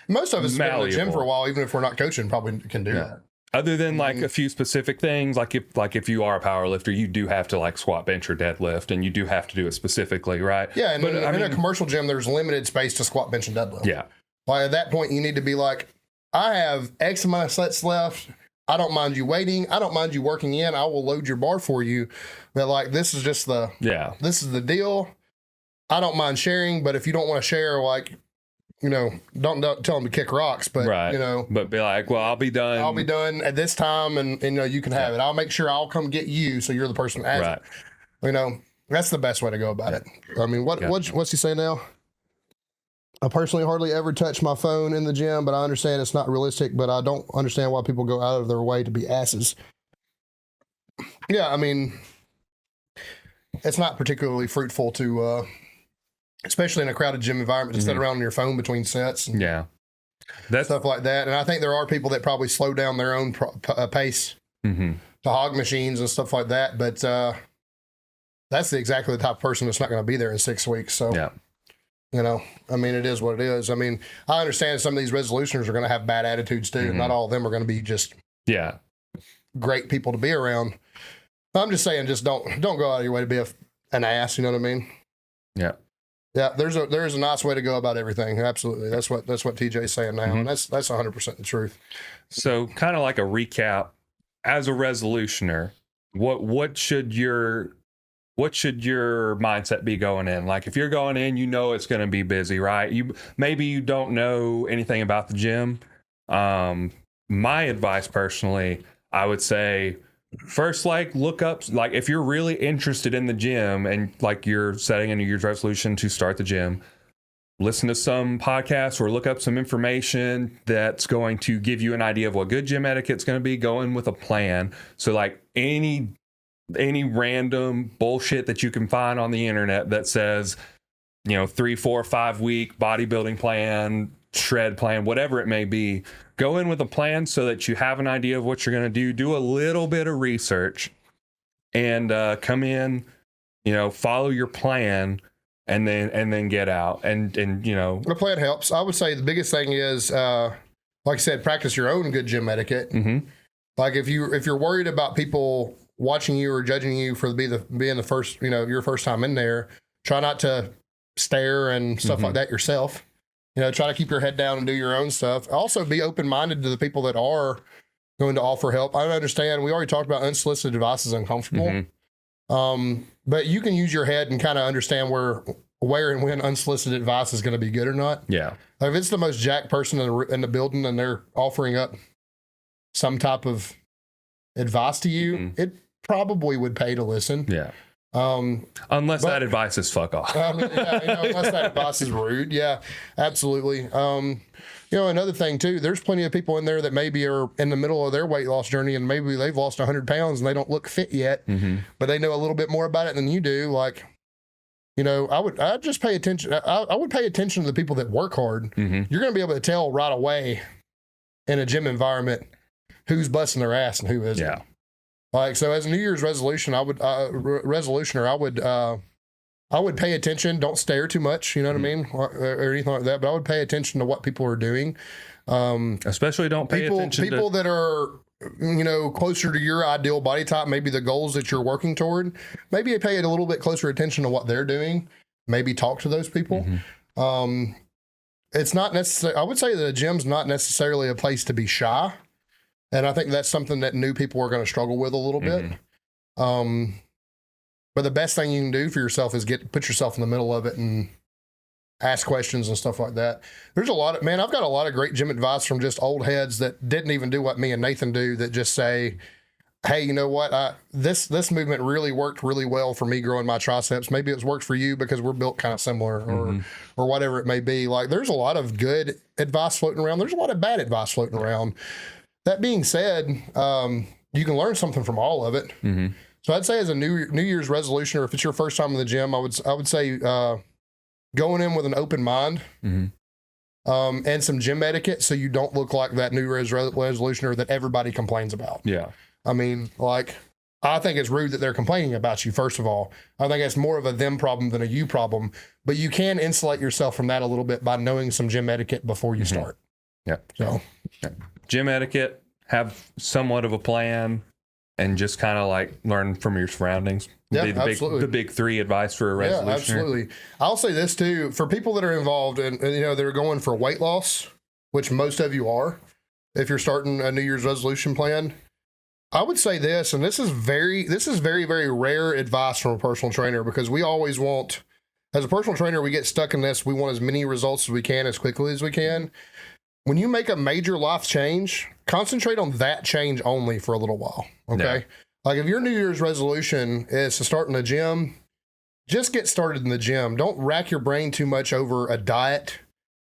most of us have been in the gym malleable. for a while, even if we're not coaching, probably can do that. other than like a few specific things, like if you are a power lifter, you do have to like squat, bench, or deadlift, and you do have to do it specifically, right? Yeah, and but in a commercial gym, there's limited space to squat, bench, and deadlift. yeah, Like at that point, you need to be like, I have X amount of sets left. I don't mind you waiting. I don't mind you working in. I will load your bar for you. But like, this is just this is the deal. I don't mind sharing, but if you don't want to share, like, don't tell them to kick rocks, but right. But be like, well, I'll be done. I'll be done at this time, and you can have it. I'll make sure I'll come get you, so you're the person that has it. That's the best way to go about it. I mean, what's he say now? I personally hardly ever touch my phone in the gym, but I understand it's not realistic, but I don't understand why people go out of their way to be asses. Yeah, I mean, it's not particularly fruitful to, especially in a crowded gym environment, to sit around on your phone between sets and stuff like that. And I think there are people that probably slow down their own pace to hog machines and stuff like that, but that's exactly the type of person that's not going to be there in 6 weeks. So, I mean, it is what it is. I mean, I understand some of these resolutioners are going to have bad attitudes too. Not all of them are going to be just great people to be around. I'm just saying, just don't go out of your way to be an ass. You know what I mean? Yeah. Yeah. There's a nice way to go about everything. Absolutely. That's what TJ's saying now. And that's 100% the truth. So kind of like a recap, as a resolutioner, what should your mindset be going in? Like if you're going in, it's going to be busy, right? Maybe you don't know anything about the gym. My advice personally, I would say first, like look up, like if you're really interested in the gym and like you're setting a New Year's resolution to start the gym, listen to some podcasts or look up some information that's going to give you an idea of what good gym etiquette's going to be. Go in with a plan. So like any random bullshit that you can find on the internet that says, 3, 4, 5 week bodybuilding plan, shred plan, whatever it may be, go in with a plan so that you have an idea of what you're going to do a little bit of research and come in, follow your plan and then get out and The plan helps. I would say the biggest thing is, like I said, practice your own good gym etiquette. Like if you're worried about people watching you or judging you for being the first, your first time in there, try not to stare and stuff like that yourself. Try to keep your head down and do your own stuff. Also be open-minded to the people that are going to offer help. I understand we already talked about unsolicited advice is uncomfortable. But you can use your head and kind of understand where and when unsolicited advice is going to be good or not. Yeah. Like if it's the most jacked person in the building and they're offering up some type of advice to you, it probably would pay to listen. Yeah. Unless that advice is fuck off. Unless that advice is rude. Yeah, absolutely. Another thing too, there's plenty of people in there that maybe are in the middle of their weight loss journey and maybe they've lost 100 pounds and they don't look fit yet, but they know a little bit more about it than you do. Like, I'd just pay attention. I would pay attention to the people that work hard. You're going to be able to tell right away in a gym environment who's busting their ass and who isn't. Yeah. Like, so as a New Year's resolution, I would pay attention. Don't stare too much, you know what I mean? Or anything like that. But I would pay attention to what people are doing. Especially don't pay attention to people that are, closer to your ideal body type, maybe the goals that you're working toward, maybe pay a little bit closer attention to what they're doing. maybe talk to those people. It's not necessarily, I would say that a gym's not necessarily a place to be shy. And I think that's something that new people are going to struggle with a little bit. But the best thing you can do for yourself is put yourself in the middle of it and ask questions and stuff like that. There's a lot of, man, I've got a lot of great gym advice from just old heads that didn't even do what me and Nathan do, that just say, hey, you know what? This movement really worked really well for me growing my triceps. Maybe it's worked for you because we're built kind of similar, or whatever it may be. Like, there's a lot of good advice floating around. There's a lot of bad advice floating around. That being said, you can learn something from all of it. So I'd say as a New Year's resolution, or if it's your first time in the gym, I would say going in with an open mind, and some gym etiquette, so you don't look like that New Year's resolutioner that everybody complains about. Yeah. I mean, like, I think it's rude that they're complaining about you, first of all. I think it's more of a them problem than a you problem. But you can insulate yourself from that a little bit by knowing some gym etiquette before you start. Yeah. So, gym etiquette, have somewhat of a plan, and just kind of like learn from your surroundings. Yeah, absolutely. The big three advice for a resolutioner. Yeah, absolutely. I'll say this too, for people that are involved and they're going for weight loss, which most of you are, if you're starting a New Year's resolution plan, I would say this, and this is very, very rare advice from a personal trainer, because we always want, as a personal trainer, we get stuck in this. We want as many results as we can, as quickly as we can. When you make a major life change, concentrate on that change only for a little while. Okay. Yeah. Like, if your New Year's resolution is to start in the gym, just get started in the gym. Don't rack your brain too much over a diet,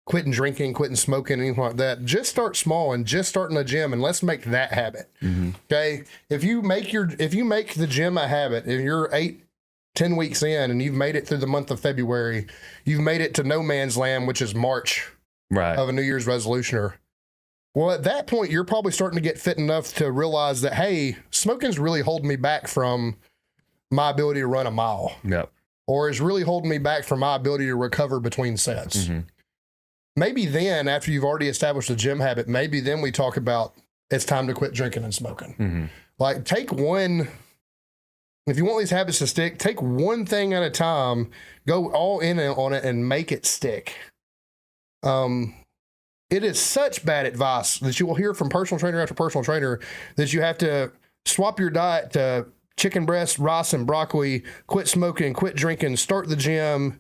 quitting drinking, quitting smoking, anything like that. Just start small and just start in the gym, and let's make that habit. Okay. If you make the gym a habit, if you're 8-10 weeks in and you've made it through the month of February, you've made it to no man's land, which is March of a New Year's resolutioner. Well, at that point, you're probably starting to get fit enough to realize that, hey, smoking's really holding me back from my ability to run a mile. Yep. Or is really holding me back from my ability to recover between sets. Maybe then, after you've already established a gym habit, maybe then we talk about it's time to quit drinking and smoking. Like, take one, if you want these habits to stick, take one thing at a time, go all in on it and make it stick. It is such bad advice that you will hear from personal trainer after personal trainer that you have to swap your diet to chicken breast, rice, and broccoli, quit smoking, quit drinking, start the gym,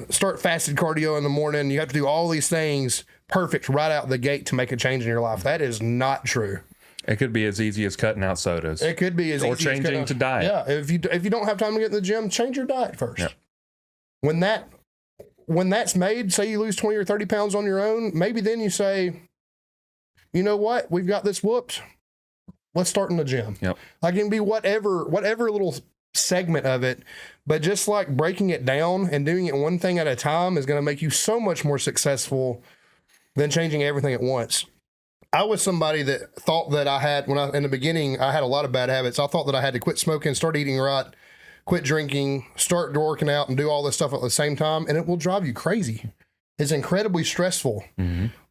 start fasted cardio in the morning. You have to do all these things perfect right out the gate to make a change in your life. That is not true. It could be as easy as cutting out sodas. It could be as easy as changing to diet. Yeah, if you don't have time to get in the gym, change your diet first. Yep. When that's made, say you lose 20 or 30 pounds on your own, maybe then you say, you know what, we've got this whooped. Let's start in the gym. Yep. Like, it can be whatever little segment of it, but just like breaking it down and doing it one thing at a time is going to make you so much more successful than changing everything at once. I was somebody that thought that in the beginning, I had a lot of bad habits. I thought that I had to quit smoking, start eating right, quit drinking, start working out, and do all this stuff at the same time, and it will drive you crazy. It's incredibly stressful.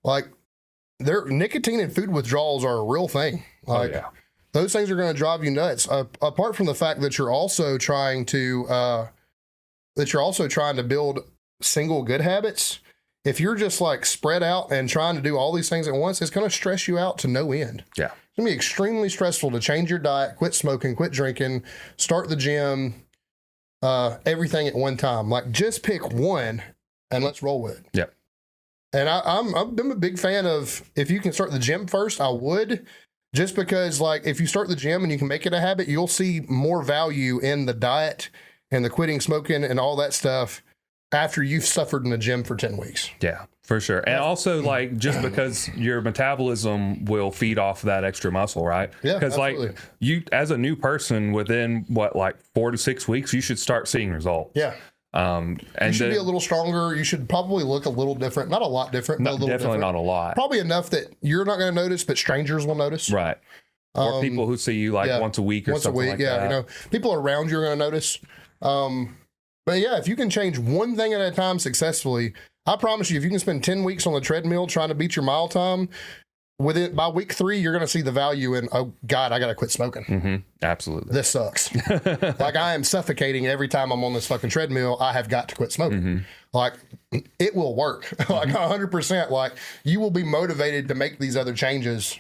Like, nicotine and food withdrawals are a real thing. Like, those things are going to drive you nuts. Apart from the fact that you're also trying to build single good habits. If you're just like spread out and trying to do all these things at once, it's going to stress you out to no end. Yeah. It's going to be extremely stressful to change your diet, quit smoking, quit drinking, start the gym, everything at one time. Like, just pick one and let's roll with it. Yeah. And I'm a big fan of, if you can start the gym first, I would, just because, like, if you start the gym and you can make it a habit, you'll see more value in the diet and the quitting smoking and all that stuff after you've suffered in the gym for 10 weeks. Yeah, for sure. And also, like, just because your metabolism will feed off that extra muscle, right? Yeah, because like, you, as a new person, within 4 to 6 weeks, you should start seeing results. Yeah. And you should be a little stronger. You should probably look a little different. Not a lot different, but a little definitely different. Not a lot. Probably enough that you're not going to notice, but strangers will notice. Right. Or people who see you once a week or something like that. You know, people around you are going to notice. But yeah, if you can change one thing at a time successfully, I promise you, if you can spend 10 weeks on the treadmill trying to beat your mile time, by week 3, you're going to see the value in, oh God, I got to quit smoking. Absolutely. This sucks. Like, I am suffocating every time I'm on this fucking treadmill. I have got to quit smoking. Like, it will work. Like 100%. Like, you will be motivated to make these other changes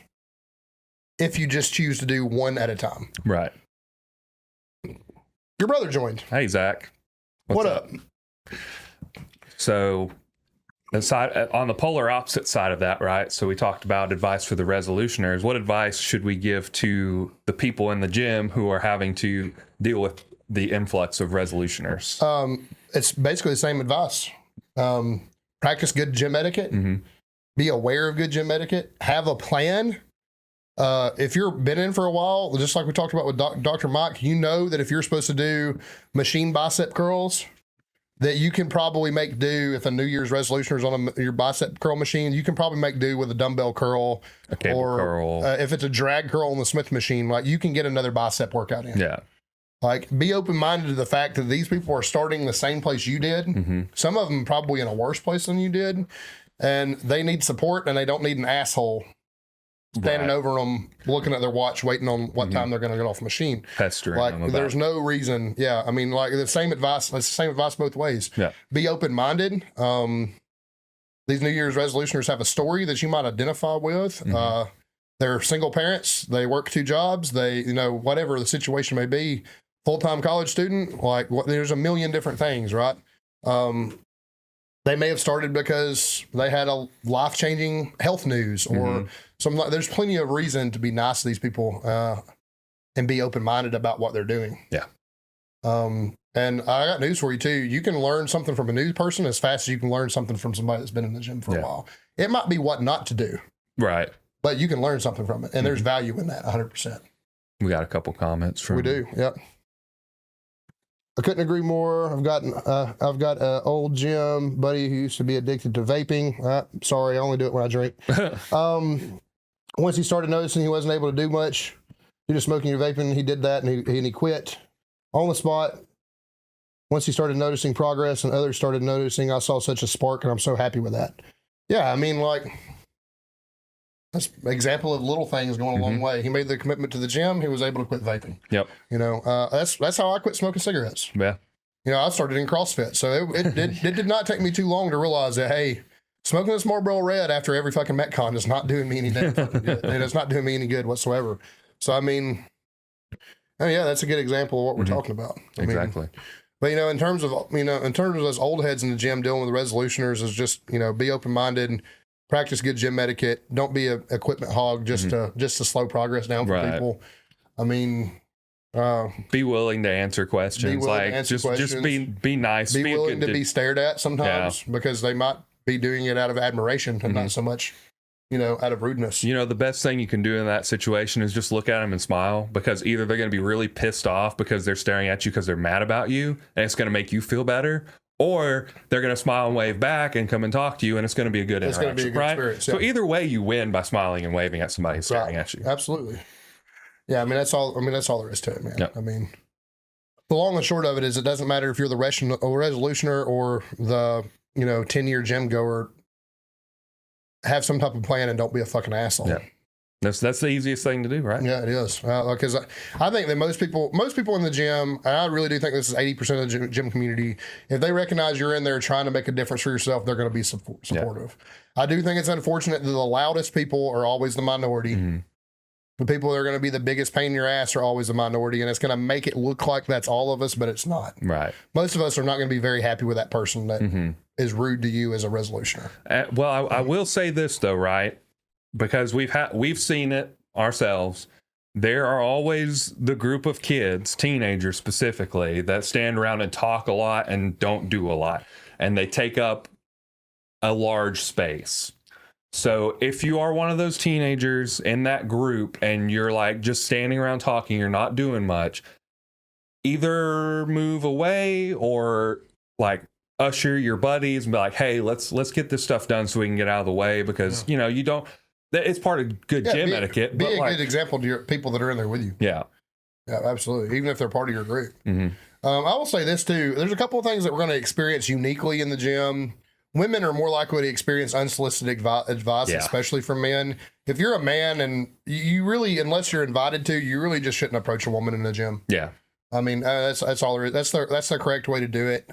if you just choose to do one at a time. Right. Your brother joined. Hey, Zach. What up? So, on the polar opposite side of that, right? So we talked about advice for the resolutioners. What advice should we give to the people in the gym who are having to deal with the influx of resolutioners? It's basically the same advice. Practice good gym etiquette. Be aware of good gym etiquette. Have a plan. If you've been in for a while, just like we talked about with Dr. Mike, you know that if you're supposed to do machine bicep curls, that you can probably make do if a New Year's resolution is on your bicep curl machine, you can probably make do with a dumbbell curl, a cable curl. If it's a drag curl on the Smith machine, like you can get another bicep workout in. Yeah. Like, be open-minded to the fact that these people are starting the same place you did. Some of them probably in a worse place than you did, and they need support, and they don't need an asshole standing over them, looking at their watch, waiting on what time they're going to get off the machine. Pestering like, them about. There's no reason. Yeah, I mean, like, the same advice. It's the same advice both ways. Yeah. Be open-minded. These New Year's resolutioners have a story that you might identify with. They're single parents. They work 2 jobs. They, whatever the situation may be, full-time college student. Like, there's a million different things, right? They may have started because they had a life-changing health news or something. There's plenty of reason to be nice to these people and be open-minded about what they're doing. Yeah. And I got news for you, too. You can learn something from a new person as fast as you can learn something from somebody that's been in the gym for a while. It might be what not to do. Right. But you can learn something from it. And there's value in that, 100%. We got a couple comments from... We do, yep. I couldn't agree more. I've got an old gym buddy who used to be addicted to vaping. Sorry, I only do it when I drink. Once he started noticing he wasn't able to do much due to smoking or vaping, he did that and he quit on the spot. Once he started noticing progress and others started noticing, I saw such a spark, and I'm so happy with that. Yeah, I mean, like, that's an example of little things going a long way. He made the commitment to the gym. He was able to quit vaping. Yep. That's how I quit smoking cigarettes. Yeah. I started in CrossFit. So it did not take me too long to realize that, hey, smoking this Marlboro Red after every fucking Metcon is not doing me any damn fucking good. It is not doing me any good whatsoever. So, I mean, yeah, that's a good example of what we're talking about. Exactly. But, in terms of those old heads in the gym dealing with the resolutioners is just, be open-minded and practice good gym etiquette. Don't be an equipment hog just to slow progress down for people. I mean, be willing to answer questions. Just be nice. Be willing to be stared at sometimes because they might be doing it out of admiration and not so much, out of rudeness. The best thing you can do in that situation is just look at them and smile, because either they're going to be really pissed off because they're staring at you because they're mad about you and it's going to make you feel better, or they're going to smile and wave back and come and talk to you, and it's going to be a good interaction. It's going to be a good experience. Yeah. So either way, you win by smiling and waving at somebody who's staring at you. Absolutely. Yeah, that's all there is to it, man. Yep. The long and short of it is, it doesn't matter if you're the resolutioner or the 10-year gym goer. Have some type of plan and don't be a fucking asshole. Yeah. That's the easiest thing to do, right? Yeah, it is. Because I think that most people in the gym, and I really do think this is 80% of the gym community, if they recognize you're in there trying to make a difference for yourself, they're going to be supportive. Yeah. I do think it's unfortunate that the loudest people are always the minority. The people that are going to be the biggest pain in your ass are always the minority, and it's going to make it look like that's all of us, but it's not. Right. Most of us are not going to be very happy with that person that is rude to you as a resolutioner. Well, I will say this though, right? Because we've seen it ourselves. There are always the group of kids, teenagers specifically, that stand around and talk a lot and don't do a lot, and they take up a large space. So if you are one of those teenagers in that group and you're like just standing around talking, you're not doing much, either move away or like usher your buddies and be like, hey, let's get this stuff done so we can get out of the way, because you don't, it's part of good gym etiquette. Be a good example to your people that are in there with you. Yeah. Yeah, absolutely. Even if they're part of your group. I will say this too. There's a couple of things that we're going to experience uniquely in the gym women are more likely to experience unsolicited advice, Yeah. especially from men. If you're a man and you really, unless you're invited to, you really just shouldn't approach a woman in the gym. Yeah. I mean, that's all there is. That's the correct way to do it.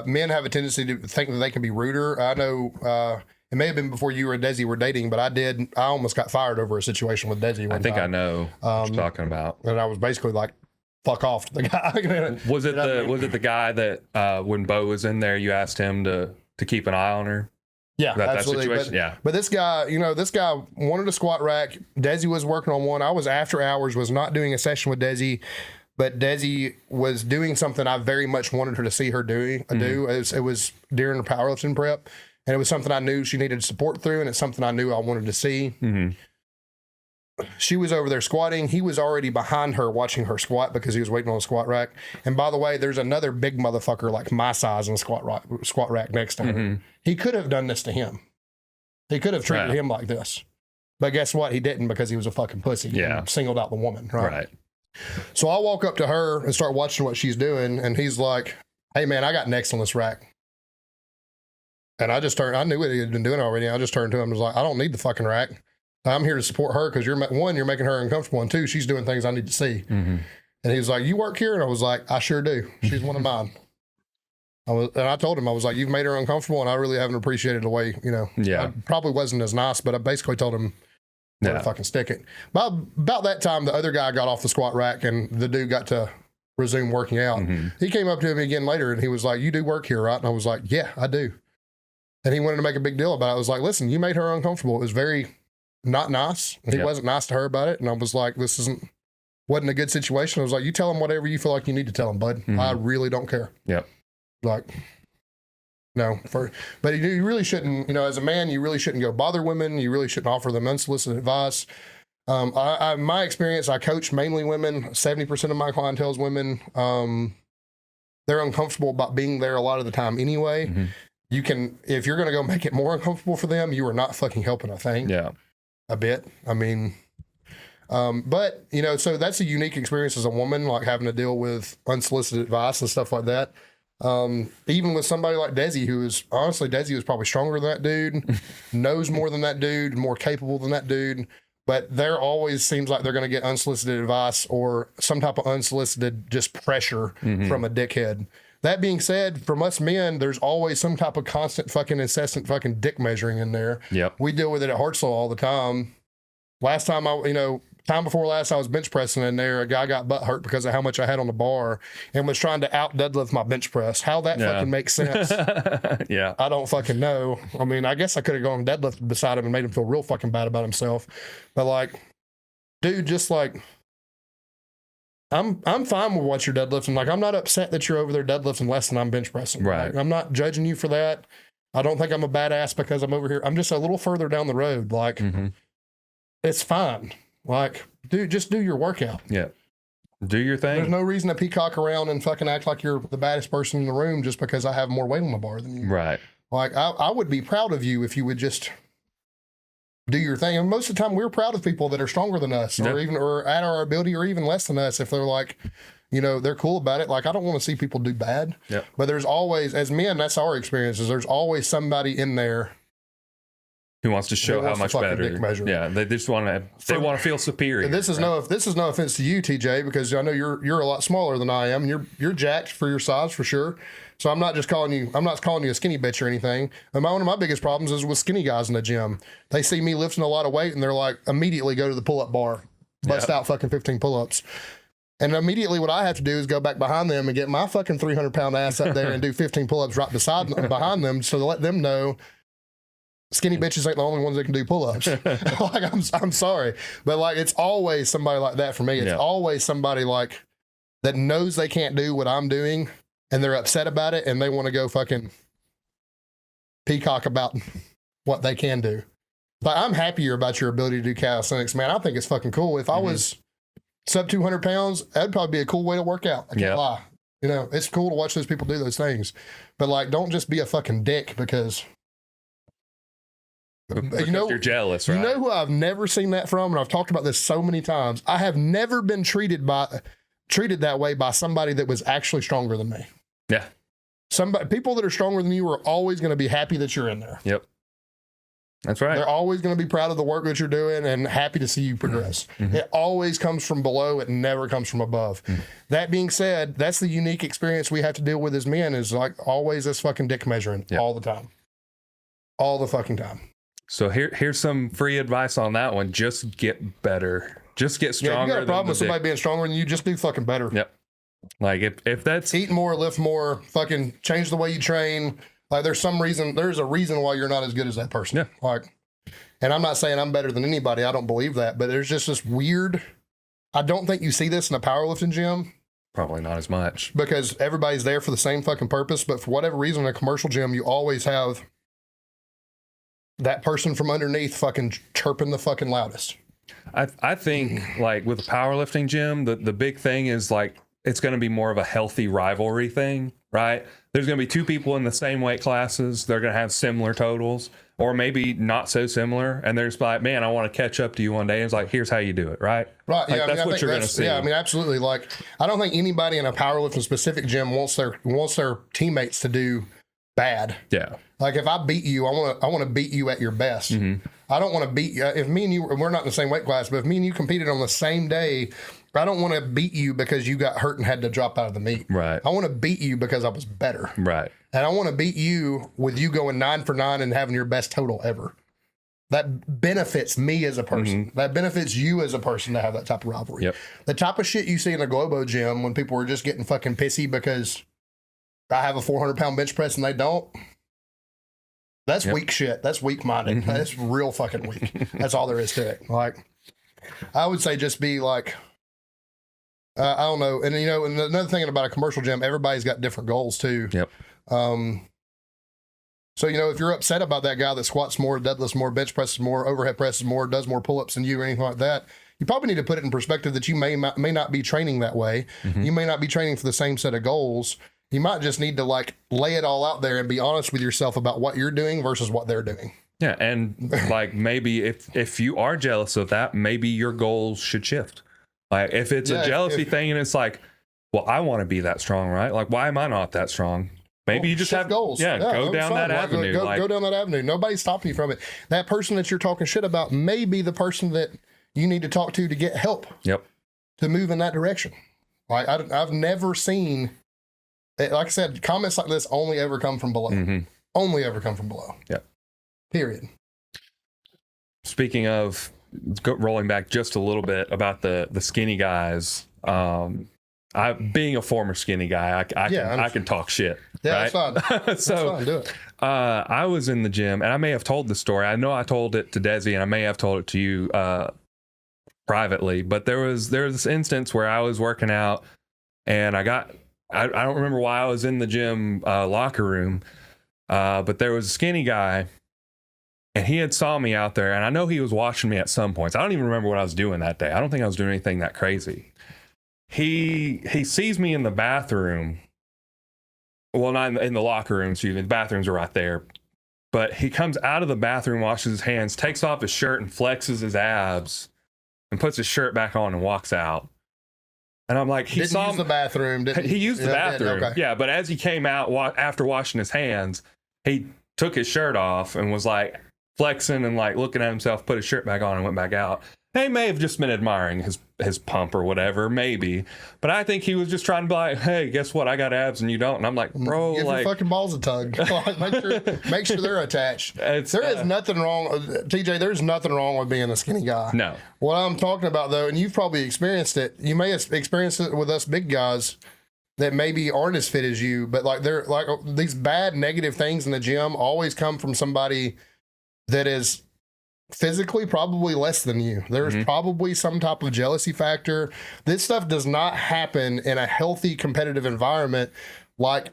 Men have a tendency to think that they can be ruder. I know it may have been before you and Desi were dating, but I almost got fired over a situation with Desi one I think time. I know what you're talking about. And I was basically like, fuck off to the guy. Was it You know what I mean? was it the guy that when Bo was in there, you asked him to keep an eye on her? Yeah, That absolutely. situation? But, Yeah. but this guy wanted a squat rack. Desi was working on one. I was after hours, was not doing a session with Desi, but Desi was doing something I very much wanted her to see her do. It was during the powerlifting prep, and it was something I knew she needed support through, and it's something I knew I wanted to see. Mm-hmm. She was over there squatting. He was already behind her watching her squat because he was waiting on the squat rack. And by the way, there's another big motherfucker like my size in the squat rack next to her. Mm-hmm. He could have done this to him. He could have treated him like this. But guess what? He didn't because he was a fucking pussy. Yeah. And singled out the woman. Right. So I walk up to her and start watching what she's doing. And he's like, hey, man, I got next on this rack. And I knew what he had been doing already. I just turned to him and was like, I don't need the fucking rack. I'm here to support her because you're making her uncomfortable. And two, she's doing things I need to see. Mm-hmm. And he was like, you work here? And I was like, I sure do. She's one of mine. I told him, I was like, you've made her uncomfortable, and I really haven't appreciated the way, Yeah. I probably wasn't as nice, but I basically told him where to fucking stick it. About that time, the other guy got off the squat rack, and the dude got to resume working out. Mm-hmm. He came up to me again later, and he was like, you do work here, right? And I was like, yeah, I do. And he wanted to make a big deal about it. I was like, listen, you made her uncomfortable. It was very not nice. He wasn't nice to her about it. And I was like, wasn't a good situation. I was like, you tell him whatever you feel like you need to tell him, bud. Mm-hmm. I really don't care. Yep. Like, no. But you really shouldn't, as a man, you really shouldn't go bother women. You really shouldn't offer them unsolicited advice. My experience, I coach mainly women. 70% of my clientele is women. They're uncomfortable about being there a lot of the time anyway. Mm-hmm. You can, if you're going to go make it more uncomfortable for them, you are not fucking helping a thing. Yeah. A bit. I mean, but so that's a unique experience as a woman, like having to deal with unsolicited advice and stuff like that. Even with somebody like Desi, Desi was probably stronger than that dude, knows more than that dude, more capable than that dude. But there always seems like they're going to get unsolicited advice or some type of unsolicited just pressure from a dickhead. That being said, from us men, there's always some type of constant fucking incessant fucking dick measuring in there. Yep. We deal with it at Hartslow all the time. Last time time before last, I was bench pressing in there. A guy got butt hurt because of how much I had on the bar and was trying to out deadlift my bench press. How that fucking makes sense, Yeah. I don't fucking know. I mean, I guess I could have gone deadlift beside him and made him feel real fucking bad about himself. But like, dude, just like, I'm fine with what you're deadlifting. Like, I'm not upset that you're over there deadlifting less than I'm bench pressing. Right. Like, I'm not judging you for that. I don't think I'm a badass because I'm over here. I'm just a little further down the road. Like, it's fine. Like, dude, just do your workout. Yeah. Do your thing. There's no reason to peacock around and fucking act like you're the baddest person in the room just because I have more weight on the bar than you. Right. Like, I would be proud of you if you would just do your thing. And most of the time, we're proud of people that are stronger than us, or at our ability, or even less than us. If they're like, they're cool about it. Like, I don't want to see people do bad. Yep. But there's always, as men, that's our experiences. There's always somebody in there who wants to show Who how wants to much fucking better. dick measure. Yeah, they just want to. They want to feel superior. And this is no offense to you, TJ, because I know you're a lot smaller than I am. You're jacked for your size for sure. So I'm not calling you a skinny bitch or anything. And one of my biggest problems is with skinny guys in the gym. They see me lifting a lot of weight and they're like, immediately go to the pull-up bar, bust out fucking 15 pull-ups. And immediately what I have to do is go back behind them and get my fucking 300-pound ass up there and do 15 pull-ups right behind them, so to let them know skinny bitches ain't the only ones that can do pull-ups. Like, I'm sorry, but like, it's always somebody like that for me. It's always somebody like that knows they can't do what I'm doing and they're upset about it and they want to go fucking peacock about what they can do. But I'm happier about your ability to do calisthenics, man. I think it's fucking cool. If I was sub 200 pounds, that'd probably be a cool way to work out. I can't lie. It's cool to watch those people do those things. But like, don't just be a fucking dick because you're jealous, right? You know who I've never seen that from, and I've talked about this so many times. I have never been treated that way by somebody that was actually stronger than me. Yeah. People that are stronger than you are always going to be happy that you're in there. Yep. That's right. They're always going to be proud of the work that you're doing and happy to see you progress. It always comes from below. It never comes from above. That being said, that's the unique experience we have to deal with as men, is like always this fucking dick measuring all the time. All the fucking time. So here's some free advice on that one. Just get better. Just get stronger. Yeah, if you got a problem with than the somebody being stronger than you, just do fucking better. Yep. Like if that's eat more, lift more, fucking change the way you train. Like there's a reason why you're not as good as that person. Yeah. Like, and I'm not saying I'm better than anybody. I don't believe that, but there's just this weird, I don't think you see this in a powerlifting gym. probably not as much. Because everybody's there for the same fucking purpose, but for whatever reason in a commercial gym, you always have that person from underneath fucking chirping the fucking loudest. I think like with a powerlifting gym, the big thing is like it's going to be more of a healthy rivalry thing, right? There's going to be two people in the same weight classes. They're going to have similar totals or maybe not so similar. And they're just like, man, I want to catch up to you one day. And it's like, here's how you do it, right? Right. Like, Yeah. that's what you're going to see. Yeah. I mean, absolutely. Like, I don't think anybody in a powerlifting specific gym wants their teammates to do bad. Yeah. Like if I beat you, I want to beat you at your best. Mm-hmm. I don't want to beat you. If me and you, we're not in the same weight class, but if me and you competed on the same day, I don't want to beat you because you got hurt and had to drop out of the meet. Right. I want to beat you because I was better. Right. And I want to beat you with you going 9 for 9 and having your best total ever. That benefits me as a person. Mm-hmm. That benefits you as a person to have that type of rivalry. Yep. The type of shit you see in a Globo gym when people are just getting fucking pissy because I have a 400-pound bench press and they don't. That's weak shit. That's weak-minded. Mm-hmm. That's real fucking weak. That's all there is to it. Like, I would say just be like, I don't know. And, you know, and another thing about a commercial gym, everybody's got different goals too. Yep. So, you know, if you're upset about that guy that squats more, deadlifts more, bench presses more, overhead presses more, does more pull-ups than you or anything like that, you probably need to put it in perspective that you may not be training that way. Mm-hmm. You may not be training for the same set of goals. You might just need to like lay it all out there and be honest with yourself about what you're doing versus what they're doing. Yeah. And like maybe if you are jealous of that, maybe your goals should shift. Like if it's a jealousy thing and it's like, well, I want to be that strong, right? Like, why am I not that strong? Maybe you just have goals. Yeah, go down that avenue. Go down that avenue. Nobody's stopping you from it. That person that you're talking shit about may be the person that you need to talk to get help. Yep. To move in that direction. Like I've never seen, like I said, comments like this only ever come from below. Mm-hmm. Only ever come from below. Yep. Period. Speaking of rolling back just a little bit about the skinny guys, being a former skinny guy, I can talk shit. Yeah, right? that's fine. So That's fine. Do it. I was in the gym, and I may have told the story. I know I told it to Desi, and I may have told it to you privately. But there was this instance where I was working out, and I don't remember why I was in the gym locker room, but there was a skinny guy. And he had saw me out there, and I know he was watching me at some points. I don't even remember what I was doing that day. I don't think I was doing anything that crazy. He sees me in the bathroom. Well, not in the locker room, excuse me. The bathrooms are right there. But he comes out of the bathroom, washes his hands, takes off his shirt and flexes his abs and puts his shirt back on and walks out. And I'm like, he Didn't saw use the bathroom. he used the bathroom. Okay. Yeah, but as he came out after washing his hands, he took his shirt off and was like, flexing and like looking at himself, put his shirt back on and went back out. He may have just been admiring his pump or whatever, maybe. But I think he was just trying to be like, hey, guess what? I got abs and you don't. And I'm like, bro, give like, your fucking balls a tug. make sure they're attached. There is nothing wrong, TJ. There's nothing wrong with being a skinny guy. No. What I'm talking about though, and you've probably experienced it. You may have experienced it with us big guys that maybe aren't as fit as you, but like they're like these bad negative things in the gym always come from somebody that is physically probably less than you. There's probably some type of jealousy factor. This stuff does not happen in a healthy competitive environment like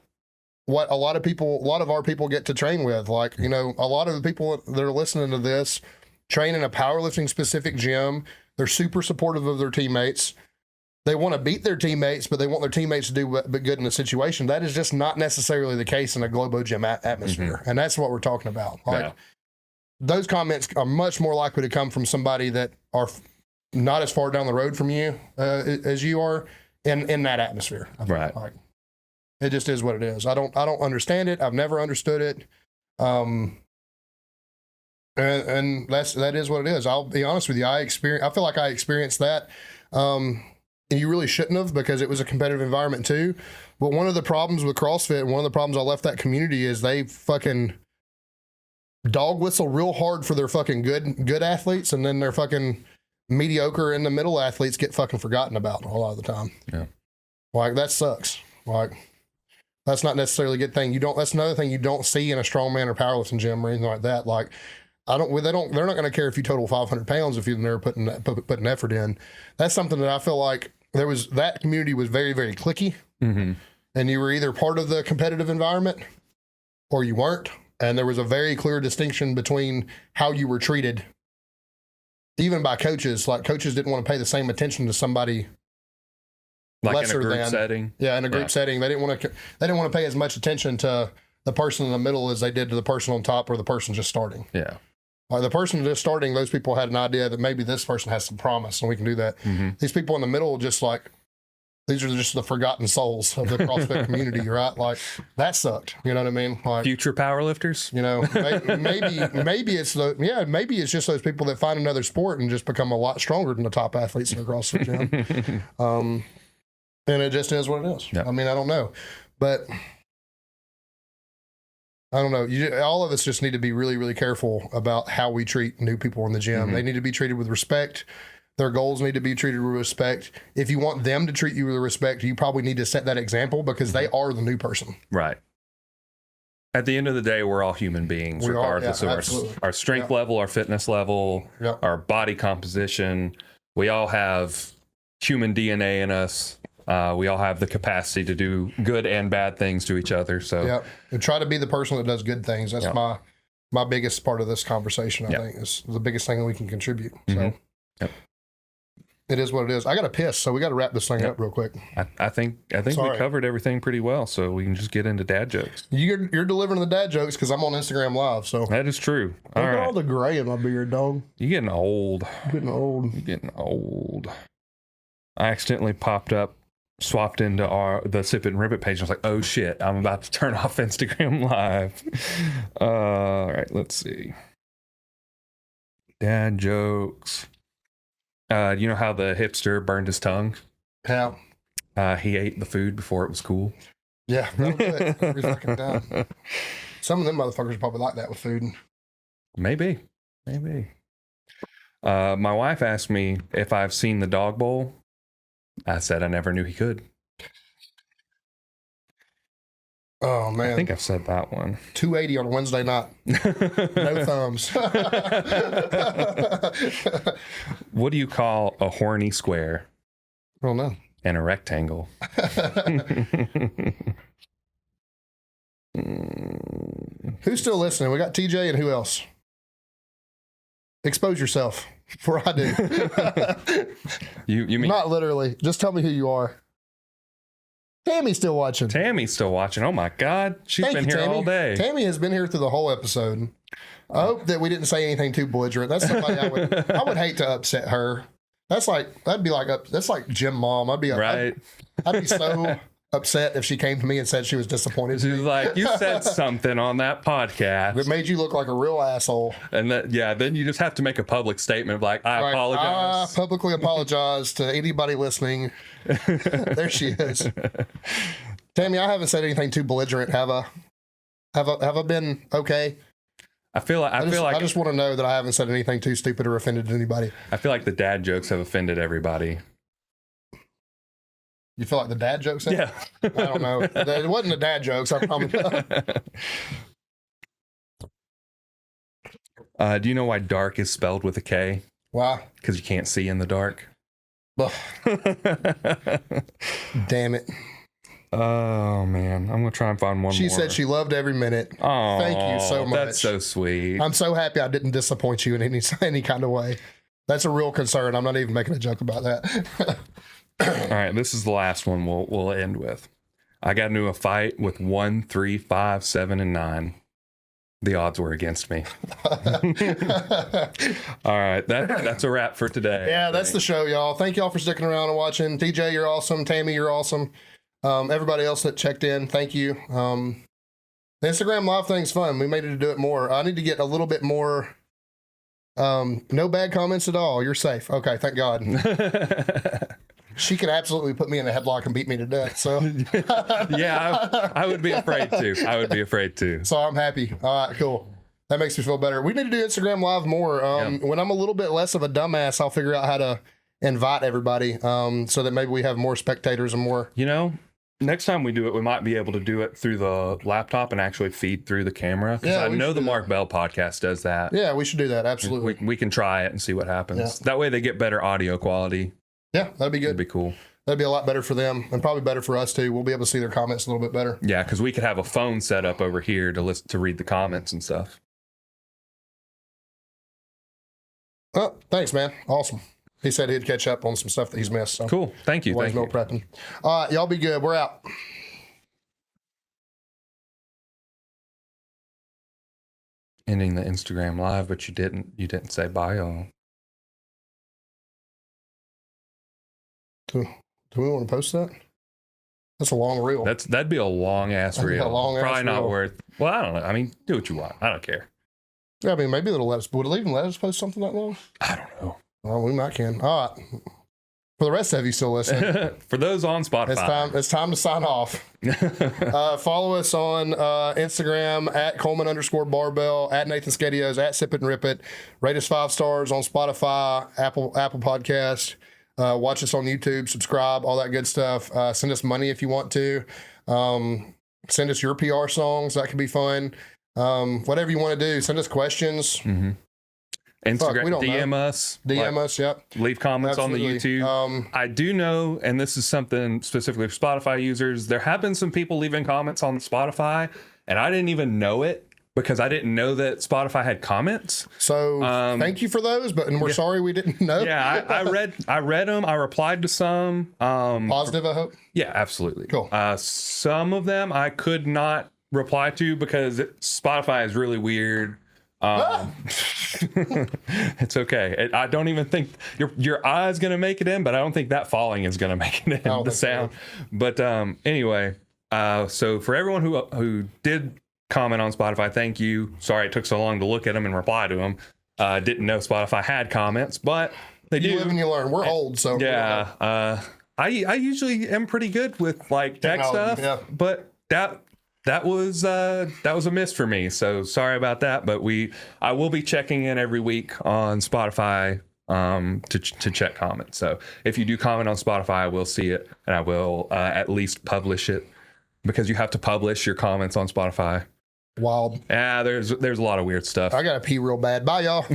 what a lot of our people get to train with. Like, you know, a lot of the people that are listening to this train in a powerlifting specific gym. They're super supportive of their teammates. They want to beat their teammates, but they want their teammates to do good in the situation. That is just not necessarily the case in a Globo gym atmosphere. And that's what we're talking about. Like, those comments are much more likely to come from somebody that are not as far down the road from you as you are in that atmosphere. Right. Like, It just is what it is. I don't understand it. I've never understood it. And that is what it is. I'll be honest with you. I feel like I experienced that. And you really shouldn't have, because it was a competitive environment too. But one of the problems with CrossFit, and one of the problems I left that community, is they fucking dog whistle real hard for their fucking good athletes, and then their fucking mediocre in the middle athletes get fucking forgotten about a lot of the time. Yeah. Like, that sucks. Like, that's not necessarily a good thing. That's another thing you don't see in a strongman or powerlifting gym or anything like that. Like, they're not going to care if you total 500 pounds if you've never put an effort in. That's something that I feel like that community was very, very cliquey. Mm-hmm. And you were either part of the competitive environment or you weren't. And there was a very clear distinction between how you were treated, even by coaches. Like, coaches didn't want to pay the same attention to somebody like lesser in a group than setting. Yeah, in a group setting, they didn't want to pay as much attention to the person in the middle as they did to the person on top or the person just starting. Yeah. The person just starting, those people had an idea that maybe this person has some promise and we can do that. Mm-hmm. These people in the middle, just like, these are just the forgotten souls of the CrossFit community, right? Like, that sucked. You know what I mean? Like, Future powerlifters. you know, maybe it's just those people that find another sport and just become a lot stronger than the top athletes in the CrossFit gym. And it just is what it is. Yep. I mean, I don't know, but I don't know. All of us just need to be really, really careful about how we treat new people in the gym. Mm-hmm. They need to be treated with respect. Their goals need to be treated with respect. If you want them to treat you with respect, you probably need to set that example, because they are the new person. Right. At the end of the day, we're all human beings, regardless of our strength level, our fitness level, our body composition. We all have human DNA in us. We all have the capacity to do good and bad things to each other. So and try to be the person that does good things. That's my biggest part of this conversation, I think, is the biggest thing that we can contribute. So it is what it is. I got to piss, so we got to wrap this thing up real quick. I think we covered everything pretty well, so we can just get into dad jokes. You're delivering the dad jokes because I'm on Instagram Live. So that is true. Look at all the gray in my beard, dog. You're getting old. You're getting old. I accidentally swapped into the Sip It and Rip It page. I was like, oh shit, I'm about to turn off Instagram Live. All right, let's see. Dad jokes. You know how the hipster burned his tongue? How? He ate the food before it was cool. Yeah, that'll do it every fucking time. Some of them motherfuckers probably like that with food. Maybe. My wife asked me if I've seen the dog bowl. I said I never knew he could. Oh, man. I think I've said that one. 280 on a Wednesday night. No thumbs. What do you call a horny square? I don't know. And a rectangle. Who's still listening? We got TJ and who else? Expose yourself before I do. You mean not literally. Just tell me who you are. Tammy's still watching. Oh my God. She's been here all day. Tammy has been here through the whole episode. I hope that we didn't say anything too belligerent. That's somebody I would hate to upset her. That's like Jim Mom. I'd be so upset if she came to me and said she was disappointed. She's like, you said something on that podcast that made you look like a real asshole. And then you just have to make a public statement of like, I apologize. I publicly apologize to anybody listening. There she is. Tammy, I haven't said anything too belligerent, have I? Have I been okay? I just want to know that I haven't said anything too stupid or offended anybody. I feel like the dad jokes have offended everybody. You feel like the dad jokes? Yeah. I don't know. It wasn't the dad jokes, I promise. Do you know why dark is spelled with a K? Why? Because you can't see in the dark. Damn it. Oh, man. I'm going to try and find one more. She said she loved every minute. Oh, thank you so much. That's so sweet. I'm so happy I didn't disappoint you in any kind of way. That's a real concern. I'm not even making a joke about that. All right, this is the last one we'll end with. I got into a fight with 1, 3, 5, 7, and 9. The odds were against me. All right, that's a wrap for today. Yeah, that's the show, y'all. Thank y'all for sticking around and watching. TJ, you're awesome. Tammy, you're awesome. Everybody else that checked in, thank you. The Instagram live thing's fun. We made it to do it more. I need to get a little bit more. No bad comments at all. You're safe. Okay, thank God. She could absolutely put me in a headlock and beat me to death. So Yeah, I would be afraid to. I would be afraid to. So I'm happy. All right, cool. That makes me feel better. We need to do Instagram live more. When I'm a little bit less of a dumbass, I'll figure out how to invite everybody so that maybe we have more spectators and more. You know, next time we do it, we might be able to do it through the laptop and actually feed through the camera. Because I know the Mark Bell podcast does that. Yeah, we should do that. Absolutely. We can try it and see what happens. Yeah. That way they get better audio quality. Yeah, that'd be good. That'd be cool. That'd be a lot better for them and probably better for us too. We'll be able to see their comments a little bit better. Yeah, because we could have a phone set up over here to read the comments and stuff. Oh, thanks, man. Awesome. He said he'd catch up on some stuff that he's missed. So. Cool. Thank you. Thank you. Prepping. All right, y'all be good. We're out. Ending the Instagram live, but you didn't say bye, y'all. Do we want to post that? That's a long reel. That'd be a long ass reel. Probably not reel. worth. Well, I don't know. I mean, do what you want. I don't care. Yeah, I mean, maybe it'll let us. Would it even let us post something that long? I don't know. Well, we might can. All right. For the rest of you still listening, For those on Spotify, it's time to sign off. Follow us on Instagram at Coleman_Barbell, at Nathan Skedios, at Sip It and Rip It. Rate us 5 stars on Spotify, Apple Podcast. Watch us on YouTube, subscribe, all that good stuff. Send us money if you want to. Send us your PR songs. That could be fun. Whatever you want to do. Send us questions. Mm-hmm. Instagram, we don't DM know. us. DM us, yep. Leave comments Absolutely. on the YouTube. I do know, and this is something specifically for Spotify users, there have been some people leaving comments on Spotify, and I didn't even know it because I didn't know that Spotify had comments. So thank you for those, but we're sorry we didn't know. Yeah, I read them. I replied to some. Positive, I hope. Yeah, absolutely. Cool. Some of them I could not reply to because Spotify is really weird. It's okay. I don't even think your eye is gonna make it in, but I don't think that falling is gonna make it in the sound. But anyway, so for everyone who did comment on Spotify, thank you. Sorry it took so long to look at them and reply to them. Didn't know Spotify had comments, but they do. You live and you learn. We're old, so yeah. I usually am pretty good with like tech stuff, but that was a miss for me. So sorry about that. But I will be checking in every week on Spotify to check comments. So if you do comment on Spotify, I will see it and I will at least publish it because you have to publish your comments on Spotify. Wild. Yeah, there's a lot of weird stuff. I gotta pee real bad. Bye, y'all.